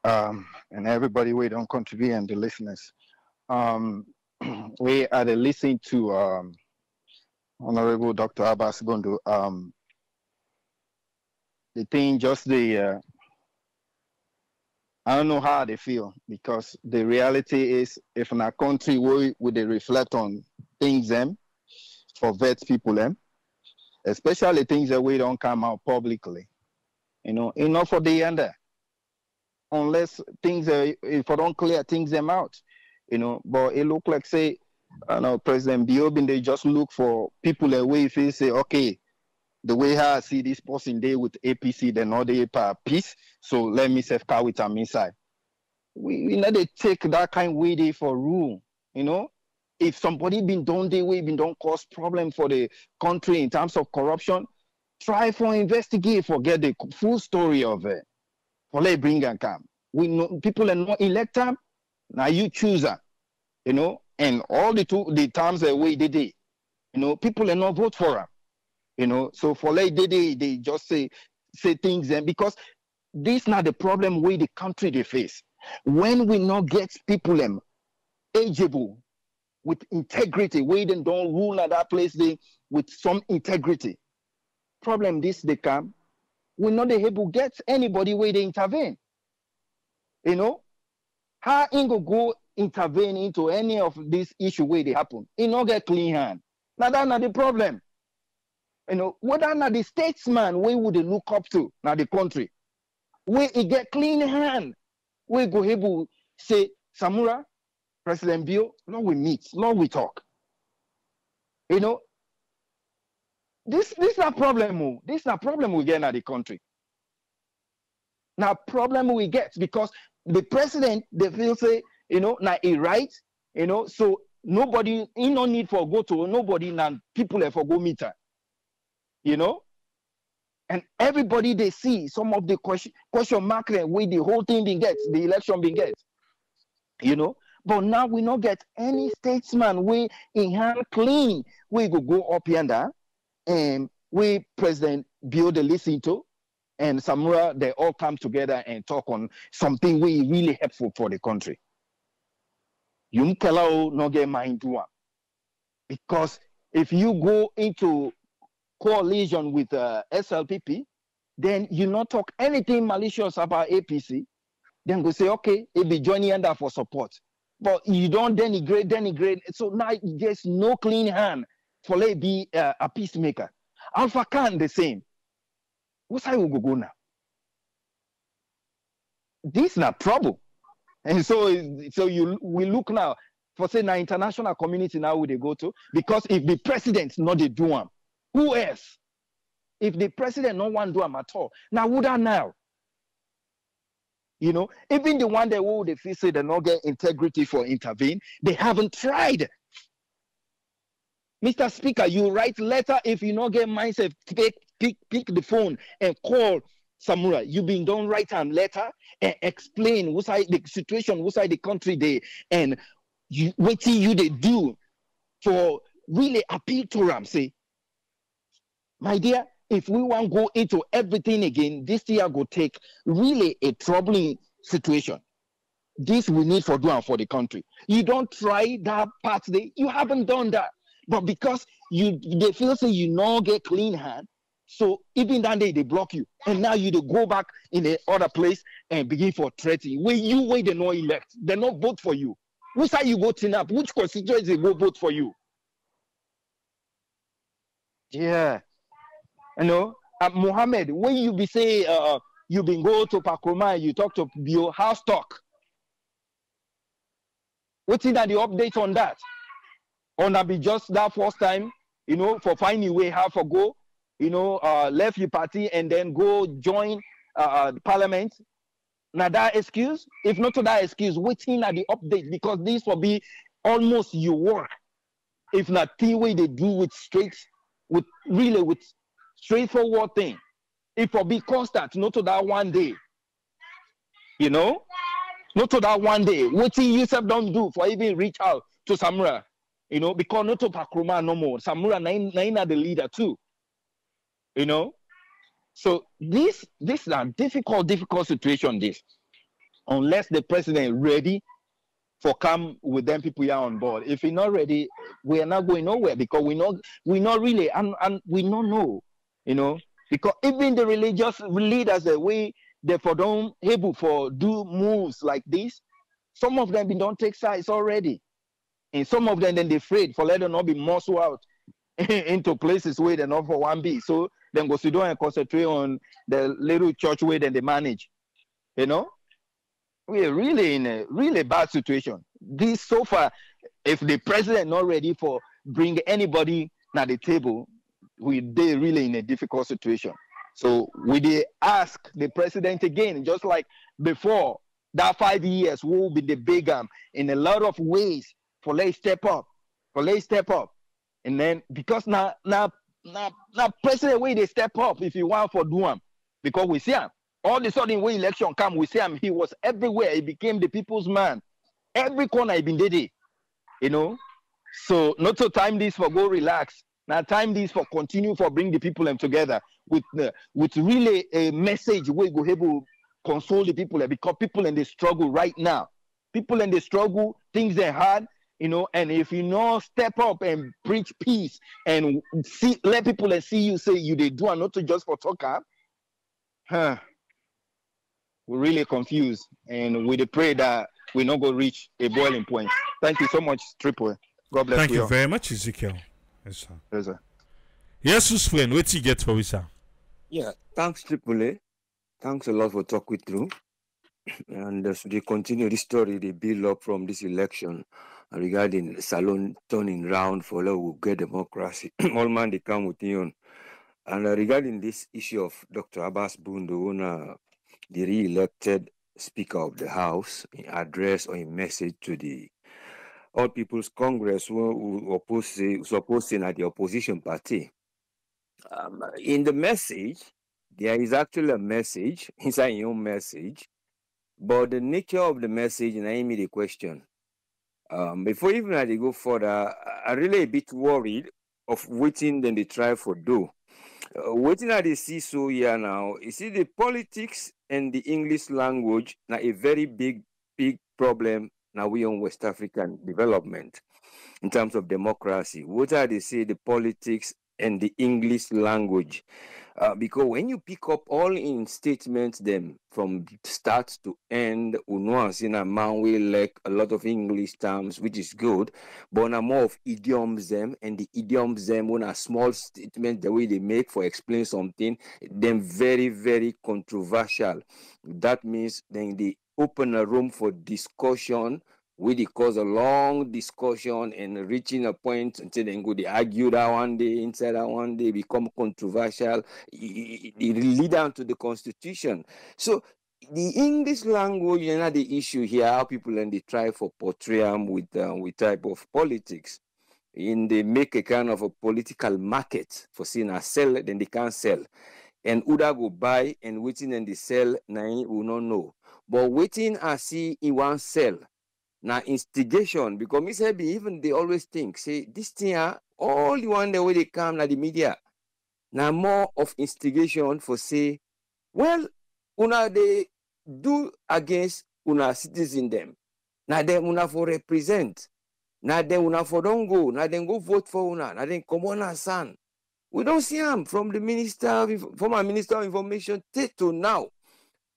And everybody we don't contribute and the listeners. We are listening to Honorable Dr. Abass Bundu. The thing just I don't know how they feel because the reality is if in a country would they reflect on things them for vet people them, especially things that we don't come out publicly, you know, enough for the end there. Unless things if I don't clear things them out, you know, but it look like say President Biobin they just look for people that way if they say, okay, the way I see this person there with APC, they're not there per piece, so let me save car with them inside. We let it take that kind of way there for rule, you know. If somebody been done the way, been don't cause problem for the country in terms of corruption, try for investigate, forget the full story of it. For let bring and come. We know people are not elect them. Now you choose them, you know, and all the times that we did it, you know, people are not vote for them, you know. So for like they just say things, and because this not the problem with the country they face. When we not get people ageable with integrity, we then don't rule at that place they with some integrity. Problem this they come, we not able to get anybody where they intervene. You know, how Ingo go intervene into any of this issue where they happen? It not get clean hand. Now that's not the problem. You know, whether not the statesman we would look up to now the country, where it get clean hand, we go able say Samura, President Bio, Lord we meet, Lord we talk. You know, this is a problem. This is a problem we get in the country. Now problem we get because the president they feel say, you know, now he right, you know, so nobody in no need for go to nobody now people for go meet her. You know, and everybody they see some of the question mark where the whole thing being get, the election being get. You know, but now we not get any statesman we in hand clean we go up yonder and we President Bio the listen to and Samura they all come together and talk on something we really helpful for the country. You no get mind to one. Because if you go into coalition with SLPP, then you not talk anything malicious about APC, then go say, okay, it be joining under for support. But you don't denigrate. So now there's no clean hand for let be a peacemaker. Alpha Khan the same. What's how we go now? This is not trouble. And so we look now for say the international community now where they go to, because if the president not they do them, who else? If the president no one do them at all, now would I now? You know, even the one that will they feel say they not get integrity for intervene, they haven't tried. Mr. Speaker, you write letter if you not get mindset, pick the phone and call Samura. You been done write a letter and explain what's the situation, what's the country they and what you they do for really appeal to them. Say, my dear, if we want to go into everything again, this year go take really a troubling situation. This we need for doing for the country. You don't try that part there. You haven't done that. But because they feel say you not get clean hand, so even that day they block you. And now you go back in the other place and begin for threatening. When you wait, they not elect. They not vote for you. Which side you voting up? Which constituency will vote for you? Yeah. You know, Mohammed, when you be say you been go to Pakroma, you talk to your house talk. What's in that the update on that? Or not be just that first time, you know, for finding way how for go, you know, left your party and then go join the parliament. Now that excuse, if not to that excuse, waiting at the update because this will be almost your work. If not the way they do with straightforward thing. It will be constant, not to that one day. You know? Not to that one day. What yourself don't do for even reach out to Samura. You know, because not to Pakroma no more. Samura naina the leader too. You know? So this is a difficult situation, this. Unless the president ready for come with them people here on board. If he's not ready, we are not going nowhere because we not really and we don't know, you know, because even the religious leaders the way they for don't able for do moves like this, some of them don't take sides already. And some of them then they afraid for let them not be muscle out into places where they're not for one be. So then go sit down and concentrate on the little church where then they manage. You know? We are really in a really bad situation. This so far, if the president not ready for bring anybody at the table, they really in a difficult situation. So we they ask the president again, just like before that 5 years, will be the big in a lot of ways for let's step up, and then because now now president way they step up if you want for do him. Because we see him. All of a sudden when election come, we see him. He was everywhere. He became the people's man. Every corner he been there. You know. So not to time this for go relax. Now time this for continue for bring the people them together with really a message we go able console the people because people in the struggle right now. People in the struggle, things are hard, you know, and if you know step up and preach peace and see let people see you say you they do and not to just for talk up, we're really confused and we pray that we not go reach a boiling point. Thank you so much, Triple. God bless you. Thank you very much, Ezekiel. Yes, sir. Yes, sir. Yes, friend, what you get for we, sir? Yeah, thanks, Triple. Thanks a lot for talking through. And as they continue this story, they build up from this election regarding Salon turning round for who will get democracy. All man, they come with you. And regarding this issue of Dr. Abass Bundu, the re-elected Speaker of the House, in address or in message to the All People's Congress who opposing at the opposition party. In the message, there is actually a message inside your own message, but the nature of the message and I me the question. Before even I go further, I'm really a bit worried of waiting than they try for do. Waiting at the see so here now, you see the politics and the English language now a very big problem now we on West African development in terms of democracy. What are they say the politics and the English language? Because when you pick up all in statements them from start to end, in a man will like a lot of English terms, which is good, but on a more of idioms them and the idioms them on a small statement the way they make for explain something, then very, very controversial. That means then they open a room for discussion. We cause a long discussion and reaching a point until then go they argue that one day, inside that one day become controversial. It lead down to the constitution. So the English language is not the issue here. How people and they try for portray them with type of politics. And they make a kind of a political market for seeing a sell, then they can't sell. And Uda go buy and waiting and they sell, now will not know. But waiting and see in one sell. Now instigation, because Miss Hebi, even they always think, say, this thing, all the one the way they come na the media. Now more of instigation for say, well, una they do against una citizen them. Now them una for represent. Now them una for don't go. Now them go vote for una. Now them come on and son. We don't see him from the former Minister of Information to now.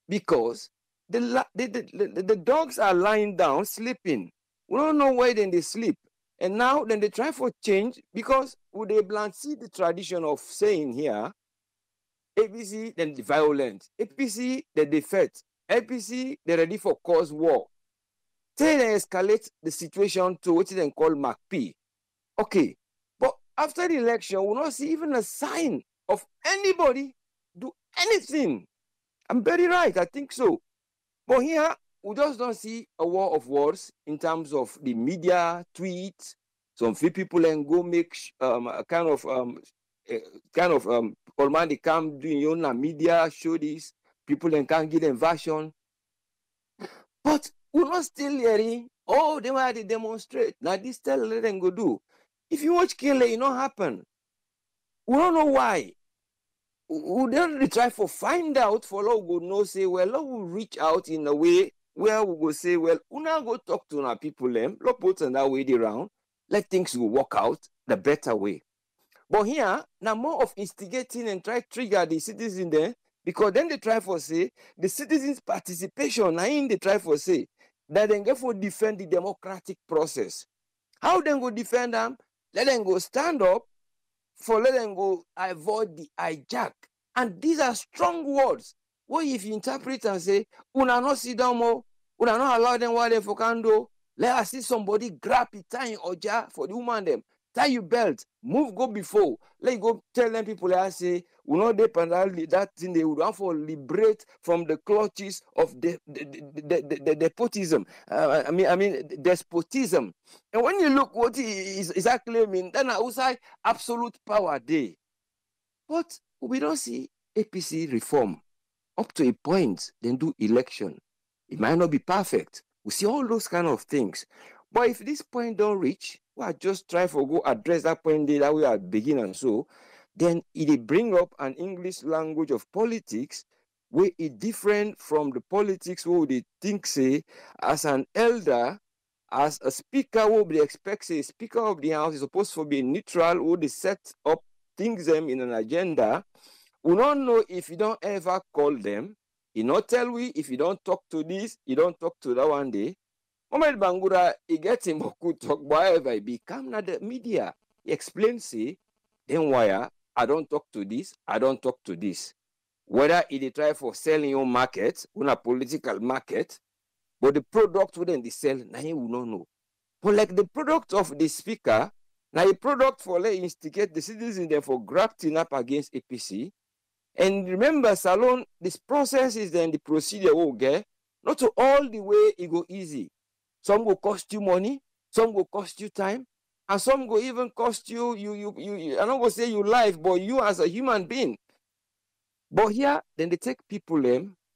Because the dogs are lying down, sleeping. We don't know where then they sleep. And now then they try for change because would they see the tradition of saying here, APC, then the violent. APC, then they fight. APC, they're ready for cause war. Say they escalate the situation to what they call MacP. Okay. But after the election, we'll not see even a sign of anybody do anything. I'm very right, I think so. But here, we just don't see a war of words in terms of the media, tweets. Some few people and go make a kind of all man they come doing your own media, show this, people and can't give them version. But we're not still hearing, oh, they want to demonstrate. Now this tell let them go do. If you watch Kele, it not happen. We don't know why. We don't try for find out for Lord go know say well we'll reach out in a way where we go say well una go talk to our people them Lord put on that way around let things go work out the better way. But here now more of instigating and try trigger the citizens there because then they try for say the citizens participation now in they try for say that then get for defend the democratic process. How then go defend them? Let them go stand up for let them go avoid the hijack. And these are strong words. What if you interpret and say, una not sit down more, una not allow them while they for can do, let us see somebody grab it, tie in oja for the woman them, tie your belt, move, go before. Let you go tell them people I say, we not depend on that thing they would want for liberate from the clutches of the despotism. I mean despotism. And when you look what is exactly mean, then outside absolute power day. But we don't see APC reform up to a point, then do election. It might not be perfect. We see all those kind of things. But if this point don't reach, we are just try for go address that point that we are beginning. So then it bring up an English language of politics where it different from the politics where they think say as an elder, as a speaker who they expect say speaker of the house is supposed to be neutral, who they set up things them in an agenda. We don't know if you don't ever call them. You not tell we if you don't talk to this, you don't talk to that one day. Mohamed Bangura, he gets him could talk whatever he become na the media. He explains say, then why I don't talk to this, I don't talk to this. Whether he try for selling your market, on a political market, but the product wouldn't they sell, now he will not know. But like the product of the speaker, now a product for let instigate the citizens there for grafting up against APC. And remember, Salon, this process is then the procedure will get not to all the way it go easy. Some will cost you money, some will cost you time, and some will even cost you I'm not gonna say you life, but you as a human being. But here, then they take people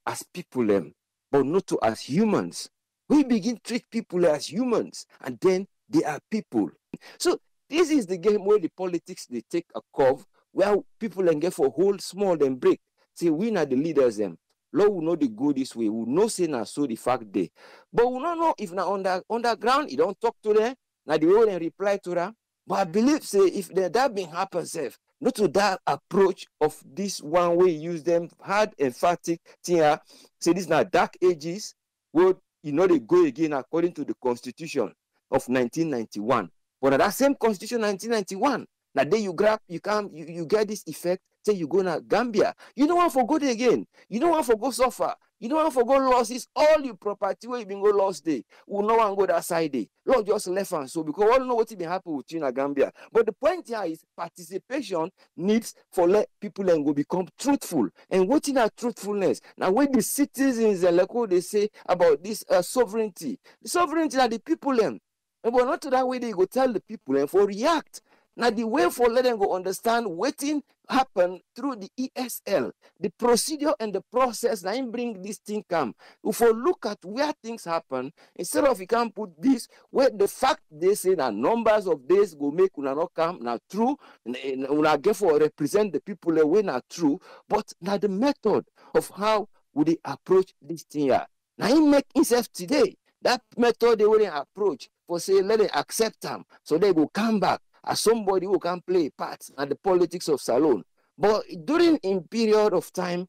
as people but not to as humans. We begin to treat people as humans, and then they are people. So this is the game where the politics they take a curve where people can get for whole small and break. Say we are the leaders them. Lord will know the good this way. We know say na so the fact day. But we don't know if now underground, you don't talk to them, now the way they reply to them. But I believe say if that been happen self, not to that approach of this one way use them hard emphatic thing here. Say this now dark ages where they go again according to the constitution of 1991. But that same constitution 1991, now then you get this effect, say you go to Gambia. You don't want to go there again. You don't want to go suffer. You don't want to go losses. All your property where you been go lost day. We no one go that side day. Lord just left and so because all know what been happen with you in Gambia. But the point here is participation needs for let people and go become truthful. And what is that truthfulness? Now when the citizens and like what they say about this sovereignty, the sovereignty are the people them. And but not to that way they go tell the people and for react. Now the way for let them go understand waiting happen through the ESL, the procedure and the process. Now bring this thing come. If we look at where things happen, instead of you can put this where the fact they say that numbers of days go make una not come now true, una get for represent the people the way not true, but now the method of how would they approach this thing here. Now he make himself today. That method they will approach for say let them accept them so they go come back as somebody who can play a part in the politics of Salon. But during a period of time,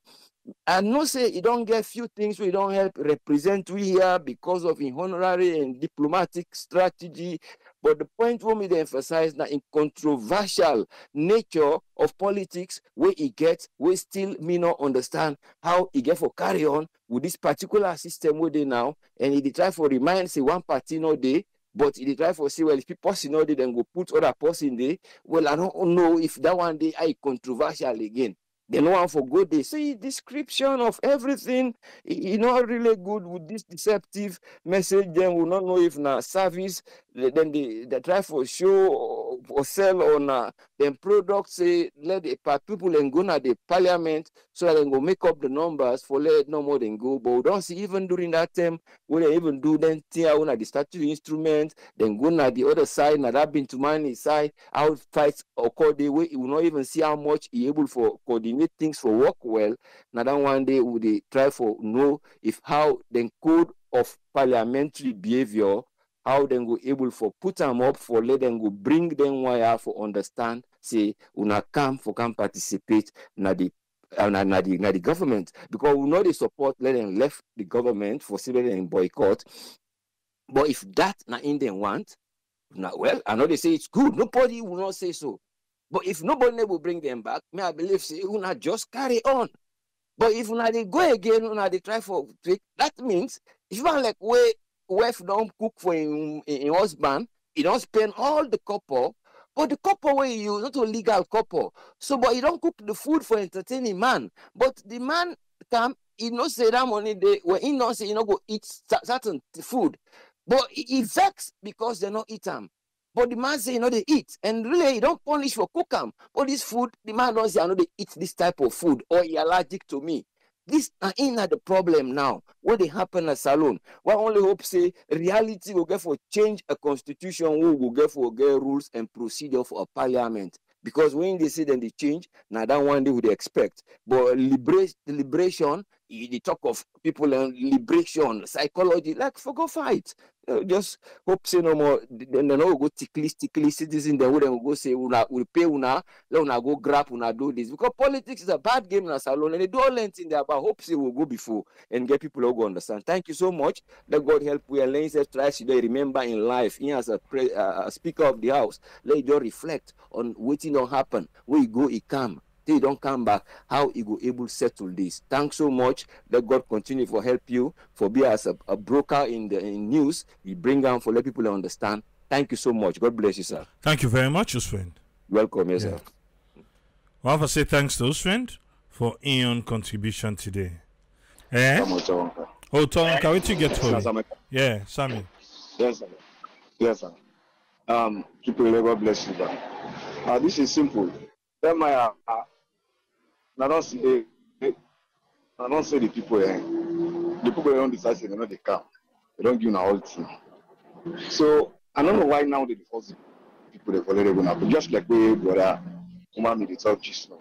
I know say you don't get few things we don't help represent we here because of in honorary and diplomatic strategy. But the point for me to emphasize that in controversial nature of politics, where he gets, we still may not understand how he get for carry on with this particular system where they now, and he try for remind say one party no day. But if they try for say, well, if people know they then go put other person there, well, I don't know if that one day I controversial again. They no one for good day. See, description of everything, not really good with this deceptive message. Then we not know if na service. Then they try for show or sell on them products. Say let the people and go to the parliament so that they go make up the numbers for let no more than go. But we don't see even during that time when they even do then tear on the statutory instrument. Then go na the other side. Now that been to money side how fights occur the way you will not even see how much he able for coordinate things for work well. Now that one day would they try for know if how the code of parliamentary behavior, how they go able for put them up for let them go bring them wire for understand say una come participate na the government because we know they support let them left the government for civil and boycott. But if that na in them want, now well I know they say it's good. Nobody will not say so. But if nobody will bring them back, may I believe say una just carry on. But if una they go again, una they try for that means if you want like wife don't cook for him husband, he don't spend all the couple, but the couple where you use not a legal couple. So but he don't cook the food for entertaining man. But the man come, he not say that money they when he not say go eat certain food. But he vex because they not eat them. But the man say, you know, they eat. And really, you don't punish for cook them. But this food, the man don't say, I know they eat this type of food, or he allergic to me. This ain't the problem now. What they happen at Salone? One only hope say reality will get for change a constitution, we will get for get rules and procedure for a parliament. Because when they say then they change, now that one they would expect. But liberation, they talk of people and liberation, psychology, like for go fight. Just hope say no more. Then they no go tickly citizen. Then we go say we pay una, let una go grab una do this because politics is a bad game in Salone and they do all things there. But hope say will go before and get people who go understand. Thank you so much. Let God help we. And let us try to remember in life. He as a speaker of the house. Let you reflect on what don't happen. Where you go, he come. They don't come back, how he go able to settle this. Thanks so much. Let God continue for help you, for be as a broker in the news. We bring down for let people understand. Thank you so much. God bless you, sir. Thank you very much, Usfriend. Welcome, yes, sir. I want to say thanks to Usfriend for Ian contribution today. Eh? Oh, Tom, can we get to you? Yeah, Sammy. Yes, sir. Yes, sir. People, God bless you, sir. This is simple. Then my I don't see the people here. The people don't decide they know they come. They don't give an all team. So I don't know why now they force people they follow them up. Just like we brother Uma made the talk just now.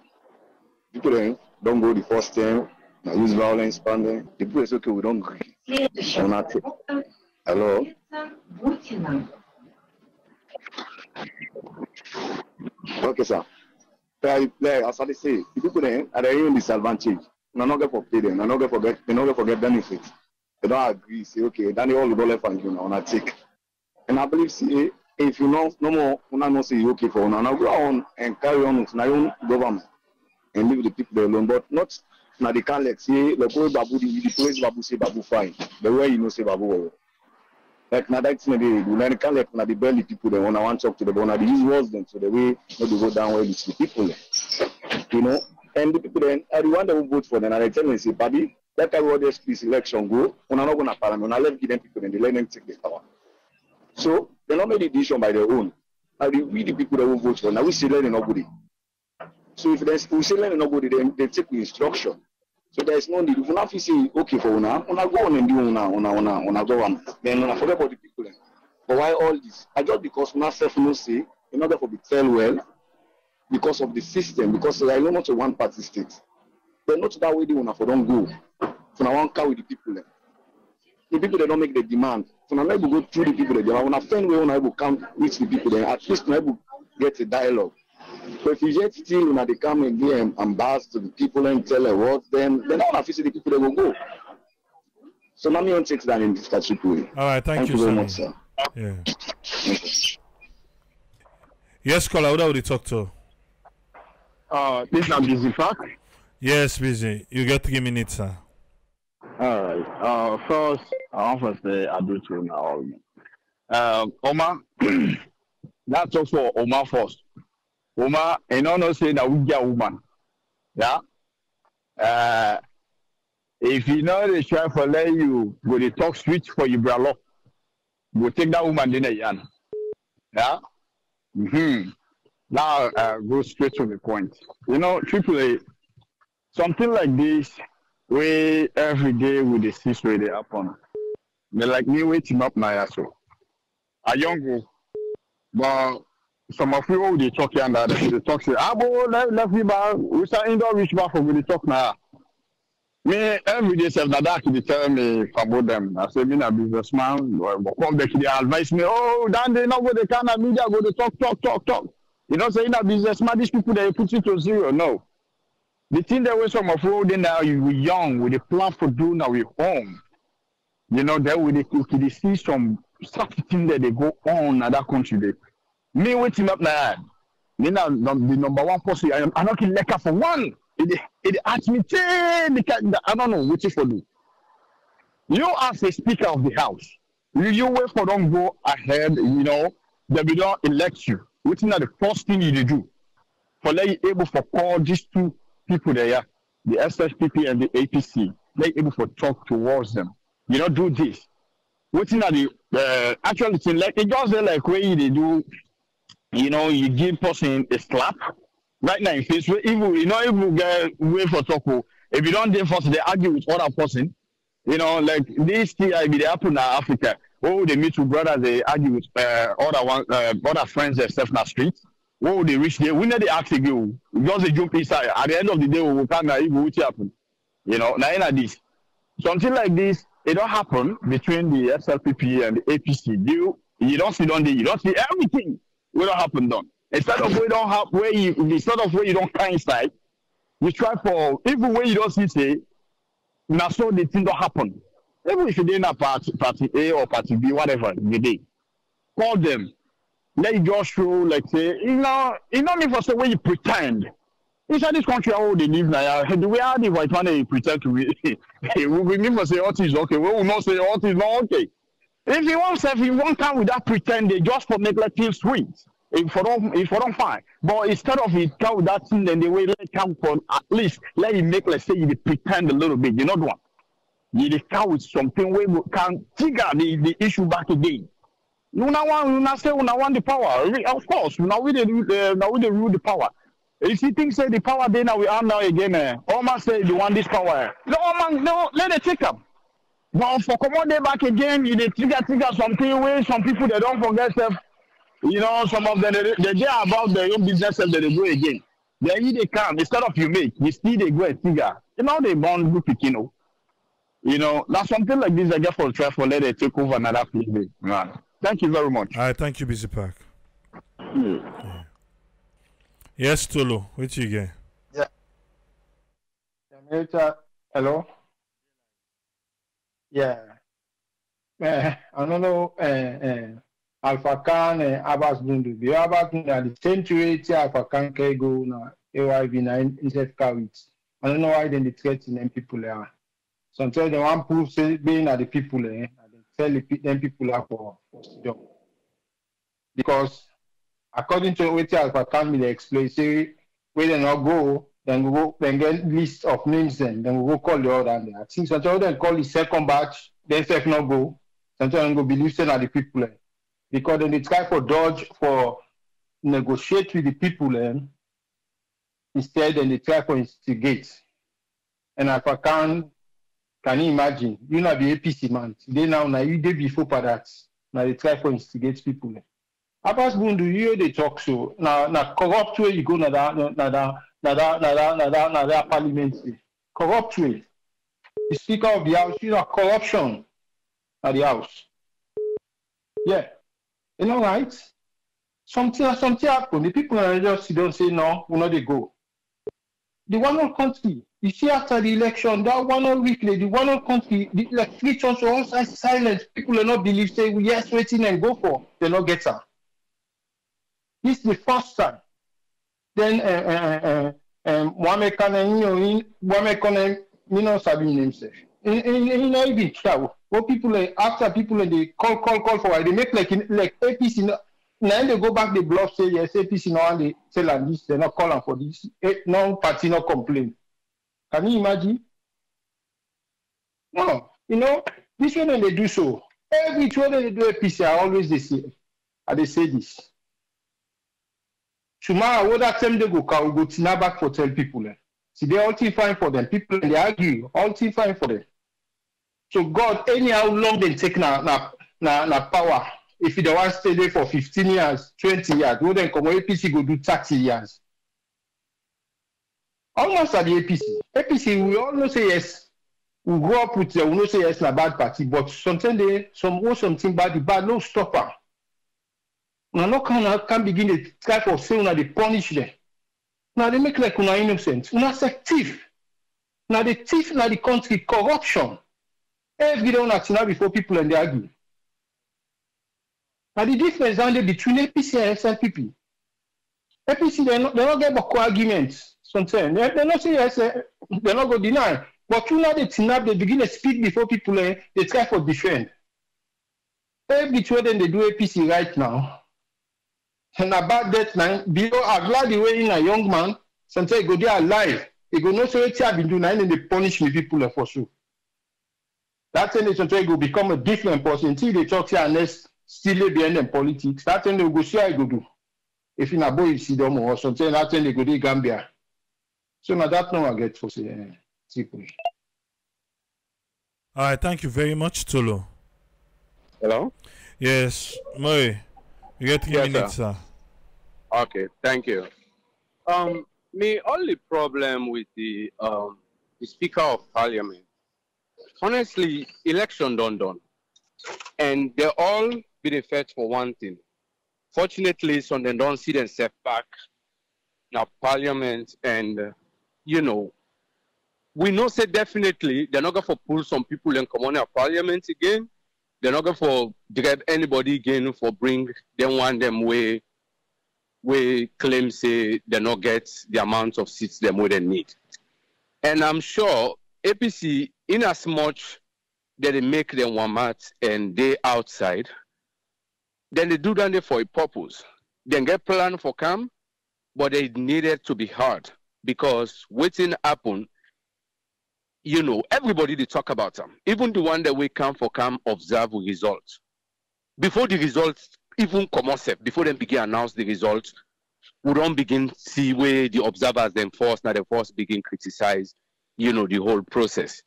People then don't go the first time, now use violence pandering. The people say okay, we don't agree. Hello? Okay, sir. Like as I say, the people then are in disadvantage. They're not going to pay them. They're not going to forget benefits. They don't agree. Say okay, then they all go left and you know, on take. And I believe see, if you know no more, you not say okay for now go on and carry on with my own government and leave the people alone. But not now they can't like say like oh babu the place babu say babu fine. The way you know say babu. Like now that's maybe you can't let now the belly people they want to talk to the one they use words them so the way not to go down where it's the people you know and the people then are the one that will vote for them and I tell them say buddy that time what this election go we're not going to parliament let give them people and they let them take the power so they not made a decision by their own and we the people that will vote for now we select nobody so if we select nobody then they take the instruction. So there is no need. If you not say okay for una go on and do una government. Then una forget about the people. Then. But why all this? I just because una self no say in order for be tell well because of the system because I know not a one party state. But not that way they una for don't go. So now one car with the people. Then. The people they don't make the demand. So now able go through the people. Then when I find way una able come reach the people. Then at least una able get a dialogue. But if you just still when they come again and bash to the people and tell them what then all of the people they will go. So now me takes that in this category. All right, thank you very much, sir. Yeah. Yes, caller, who would you talk to? This is Busy Park. Yes, Busy. You got 3 minutes, sir. All right. First, I want to say I do to now. Omar, that's also Omar first. Omar, and no say that we get woman. Yeah. If you know the chef for let you go to talk switch for your brother, go take that woman in a yan. Yeah. Now go straight to the point. You know, AAA, something like this, we every day with the cease where they happen. They like me waiting up my ass. A young girl, but. Some of you they talk and that they talk say, boy, let me back. We say indoor reach back for the talk now. Me every day say that they tell me about them. I say me a businessman. Come back they advise me. Oh, then they not go the kind of media go to talk. You know, saying a businessman, these people they put it to zero. No, the thing that was some of you then now you were young with the plan for doing now we home. You know, there with the see some something that they go on in that country. They, me waiting up now. Me now the number one person. I'm not in Leka for one. It asked me, I don't know what for do. You as a speaker of the house, you wait for them go ahead. You know they will not elect you. Which is the first thing you do for they able to call these two people there, the SSPP and the APC. They able to talk towards them. You don't do this. waiting at the actually thing like it just like way they do, you give person a slap right now in face. If you get way for talk, if you don't then first they argue with other person, like this thing I be the happen in Africa. Oh, they meet two brothers, they argue with other friends themselves in the street. Oh, they reach there. We know they ask again. Just a jump inside. At the end of the day, we will come and even what happen. Now in this. Something like this, it don't happen between the SLPP and the APC. You don't see everything. We don't happen done. Instead of where you don't come inside, you try for even when you don't see say, now so the thing don't happen. Even if you didn't have party A or party B, whatever the day, call them. Let you just show like say, not need for say where you pretend. Inside this country, how they live now, the way how the white man they pretend to be, we never say all is okay. We will not say all is not okay. If you want come with that pretend, they just for make like feel sweet. If you don't find, but instead of it come with that thing, then they will let come for at least let it make like say you pretend a little bit. You know what? You come with something where you can trigger the issue back again. You now want the power. Of course, now we rule the power. If you think say the power then now we are now again, all man say you want this power. No, let it take them. But for come on day back again, you trigger something where some people they don't forget stuff. Some of them they care about their own business and they go again. Then they come instead of you still they go and trigger. They born good picking. That's something like this I get for try for let it take over another place. Man. Thank you very much. All right, thank you, Busy Park. Yeah. Yes, Tolo, what you get? Yeah. Hello? Yeah. I don't know, Alpha Khan and Abass Bundu. The Abass Bundu are the same way Alpha Khan can go now. AYV na instead carries. I don't know why then they threaten them people there. Sometimes they want proof say being at the people and they tell them people are for job. Because according to what Alpha Khan will explain, say where they not go, then get list of names then we go call the other and I think sometimes they call the second batch, then self not go. Sometimes they go believe say the people because then they try for dodge for negotiate with the people instead then they try for instigate. And Alpha Khan, can you imagine? You know the APC man. Today now you day before for that. Now they try for instigate people. Abass Bundu, you they talk so. Now corrupt way you go na that parliament. Corrupt way. The Speaker of the House, corruption at the House. Yeah. Right? Something happen. The people just don't say no, we know they go. The one whole country. You see after the election, that one whole weekly, the one whole country, like free church all silent. People are not believe say yes, waiting and go for. They not get her. This is the first time. Then Mohamed Kane, Sabi himself. Not even travel. What people after people they call for they make like APC. Now they go back the bluff say yes, APC now they tell them this, they're not calling for this. No party no complain. Can you imagine? No, this one when they do so. Every time they do APC, I always they say this. Tomorrow, what that time they go tina back for tell people. See, they all thing fine for them. People they argue, all thing fine for them. So God, anyhow long they take na power. If you don't want to stay there for 15 years, 20 years, well then come APC go do 30 years. Almost at the APC. APC, we all know say yes. We grow up with we know say yes na bad party, but sometimes something bad, the bad no stop her. Now no can begin to try for say they punish them. Now they make like una innocent. Una say thief. Now the thief na the country corruption. Every day una before people and they argue. Now the difference only between APC and SLPP. APC they not get back arguments. Sometimes they not say yes, they not go deny. But you know they begin to speak before people they try for defend. Every day then they do APC right now. And about that now, below I'm glad the way in a young man, sometimes he go there alive. He go no say what I've been doing and they punish me people for sure. That thing is until go become a different person. Until they talk here and let's still be in politics. That thing they go see how you go do. If in a boy you see them or something, that thing they go do Gambia. So now that no I get for say people. All right, thank you very much, Tolo. Hello? Yes, Murray, you get 3 minutes, sir. Okay, thank you. My only problem with the Speaker of Parliament, honestly, election done. And they all be the first for one thing. Fortunately, some they don't see themselves back now Parliament, and you know, we know say definitely they're not going to pull some people and come on our Parliament again. They're not going to grab anybody again for bring them one them way claim say they not get the amount of seats they more than need. And I'm sure APC, in as much that they make them one match and they outside, then they do that for a purpose. Then get plan for come, but they needed to be hard because waiting happen, you know, everybody they talk about them. Even the one that we come observe results. Before the results even come out, before they begin announce the results, we don't begin see where the observers then force, now the force begin criticize, you know, the whole process.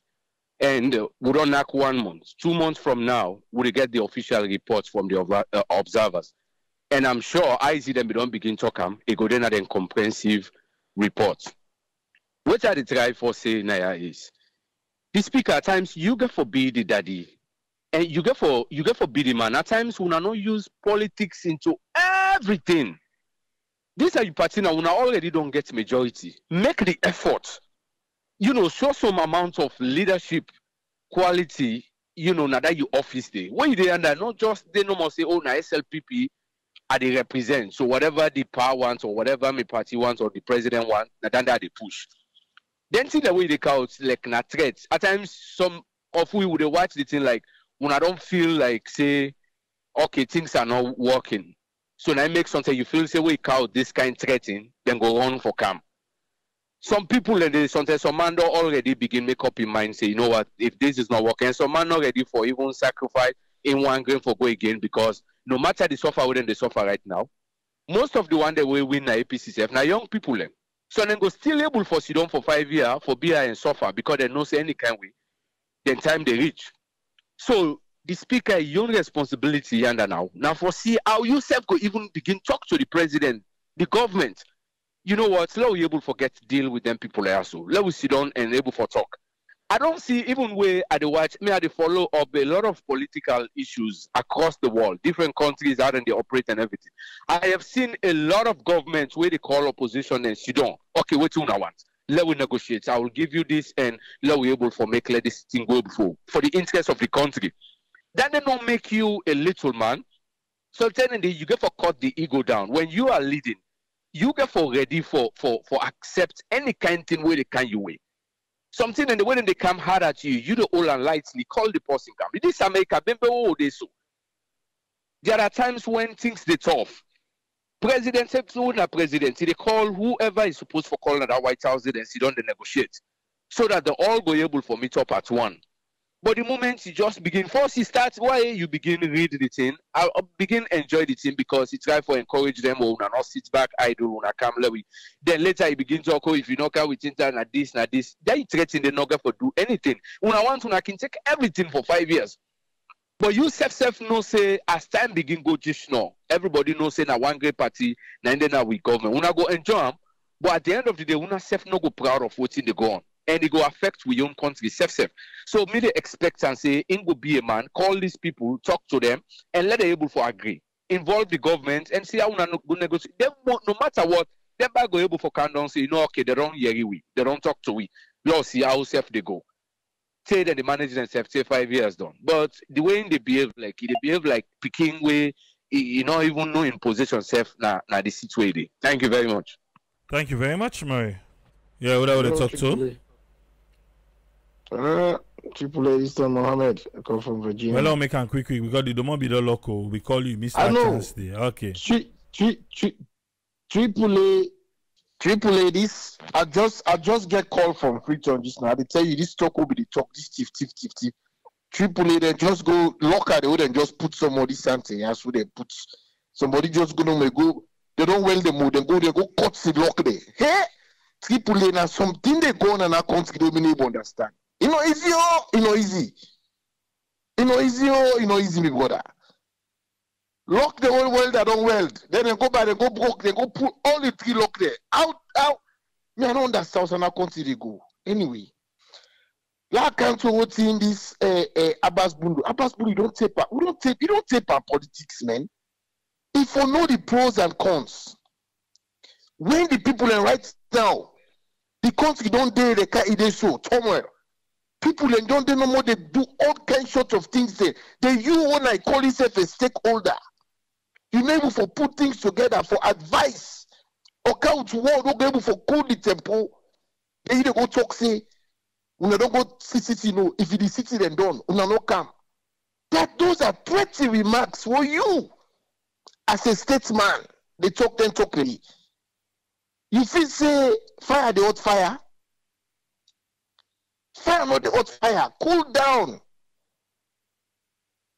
And we don't knock 1 month. 2 months from now, we'll get the official reports from the observers. And I'm sure I see them, we don't begin to come, it go then at a comprehensive report. What I try for say, Naya, is the speaker at times you get for be the daddy. And you get for be the man. At times we not use politics into everything. These are you party now, we already don't get majority. Make the effort. You know, show some amount of leadership quality, you know, now that you office day. When you under not just they no more say, oh, now SLPP are they represent. So whatever the power wants or whatever my party wants or the president wants, now then they push. Then see the way they count like na threats. At times some of we would watch the thing like when I don't feel like say, okay, things are not working. So now make something you feel say we count this kind of threatening, then go on for camp. Some people and they sometimes some man don't already begin make up in mind say, you know what, if this is not working, some man not ready for even sacrifice in one game for go again because no matter the suffer within the suffer right now, most of the one that will win na APC now young people them. So then go still able for sit down for 5 years for beer and suffer because they don't say any kind way. Then time they reach. So the speaker your responsibility under now. Now for see how you self go even begin talk to the president, the government. You know what? Let we able to get deal with them people also. Let we sit down and able for talk. I don't see even where at the watch me at the follow up a lot of political issues across the world, different countries out and they operate and everything. I have seen a lot of governments where they call opposition and sit down. Okay, what you now want? Let we negotiate. I will give you this and let we able for make let this thing go before for the interest of the country. Then they don't make you a little man. So then you get for cut the ego down. When you are leading, you get for ready for accept any kind of thing where they can you way. Something and the way they come hard at you the all and lightly call the person come. This America, so. There are times when things they tough. President said president, they call whoever is supposed for calling at the White House and sit down and negotiate. So that they all go able for meet up at one. But the moment you just begin, first you start, why you begin read the thing, I'll begin enjoy the thing because you try for encourage them or not sit back idle when I come lewy. Then later you begin to talk, if you knock out with internet, this. Then you threaten the not for do anything. When I want to, I can take everything for 5 years. But you self know say as time begin go just now, everybody knows say na one great party, and then now we government. When I go enjoy them, but at the end of the day, when I self no go proud of what's in the go on. And it go affect we own country self. So me they expect and say, in go be a man, call these people, talk to them, and let them able to agree. Involve the government and see how we go negotiate. Them no matter what, them by go able for can down say, you know, okay, they don't hear we, they don't talk to we. Let's see how self they go. Say that the managers themselves say 5 years done. But the way they behave like picking way, you know, even know in position self na the situation. Thank you very much. Thank you very much, Murray. Yeah, what I would have talked to. Triple A this time, Mohammed. I come from Virginia. Well, I'll make a quick. We got the don't be the local. We call you Mr. Chancellor. Okay. Triple A. This I just get call from Freetown just now. They tell you this talk will be the talk. This thief. Tripoli, they just go lock at the wood and just put somebody something. That's what they put. Somebody just go. They don't weld the mood. They go cut the lock there. Hey, Tripoli, now something they go on and I can't even understand. You know easy, oh, you know easy. You know easy, oh, you know easy, me brother. Lock the whole weld, I don't weld. Then they go back, they go broke, they go put all the 3 lock there. Out. Me, I don't understand, so I can't see they go. Anyway. La can't what's in this Abass Bundu. Abass Bundu, you don't take our politics, man. If you know the pros and cons, when the people are right now, the country don't dare the car they show somewhere. People and don't know more, they do all kinds of things there. You when I call yourself a stakeholder, you able for put things together for advice. Or count war, don't able for cool the temple. They either go talk say. Una don't go see no. If it is city then done, una no come. Those are pretty remarks for you. As a statesman, they talk then talk really. You feel say fire the hot fire? Fire not the hot fire. Cool down.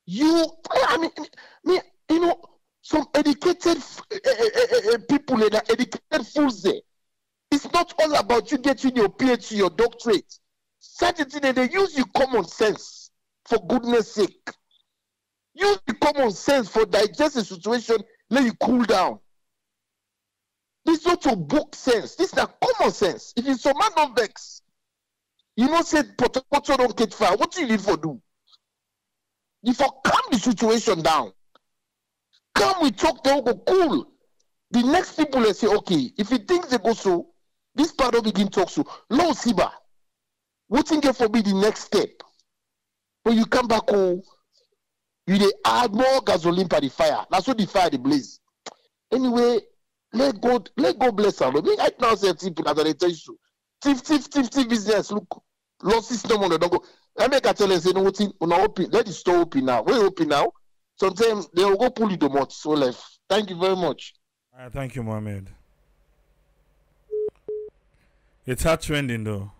Me, you know, some educated people and educated fools there. It's not all about you getting your PhD, your doctorate. Certainly, they use your common sense for goodness sake. Use the common sense for digest the situation, let you cool down. This is not your book sense. This is not common sense. If it's some man don't vex, you know, say, Poto don't get fire. What do you need for do? You for calm the situation down. Come, we talk, they will go cool. The next people, they say, okay, if he thinks they go so, this part of begin talk so. Low Siba. What think for be the next step? When you come back home, you they add more gasoline for the fire. That's what the fire the blaze. Anyway, let God bless her. Me right now say people as I tell you. Thief business. Look, losses no more. Don't go. I make a tell them say no thing. Open. Let the store open now. We open now. Sometimes they will go pull it the mouth. So left. Thank you very much. Thank you, Mohammed. It's hard trending though.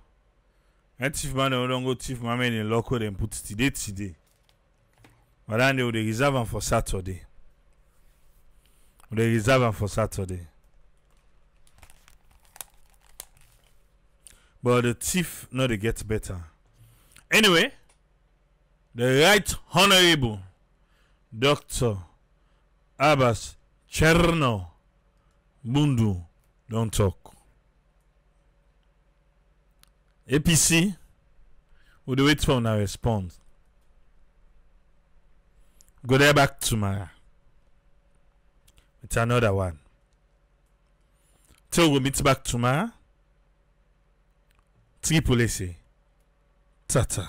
And Chief Man don't go Chief Mohammed in local and put it today. But then they will reserve them for Saturday. They reserve them for Saturday. But the thief no they get better. Anyway, the Right Honorable Dr. Abass Chernor Bundu don't talk. APC will wait for our response. Go there back tomorrow. It's another one. Till we meet back tomorrow. Tripoli say, Tata.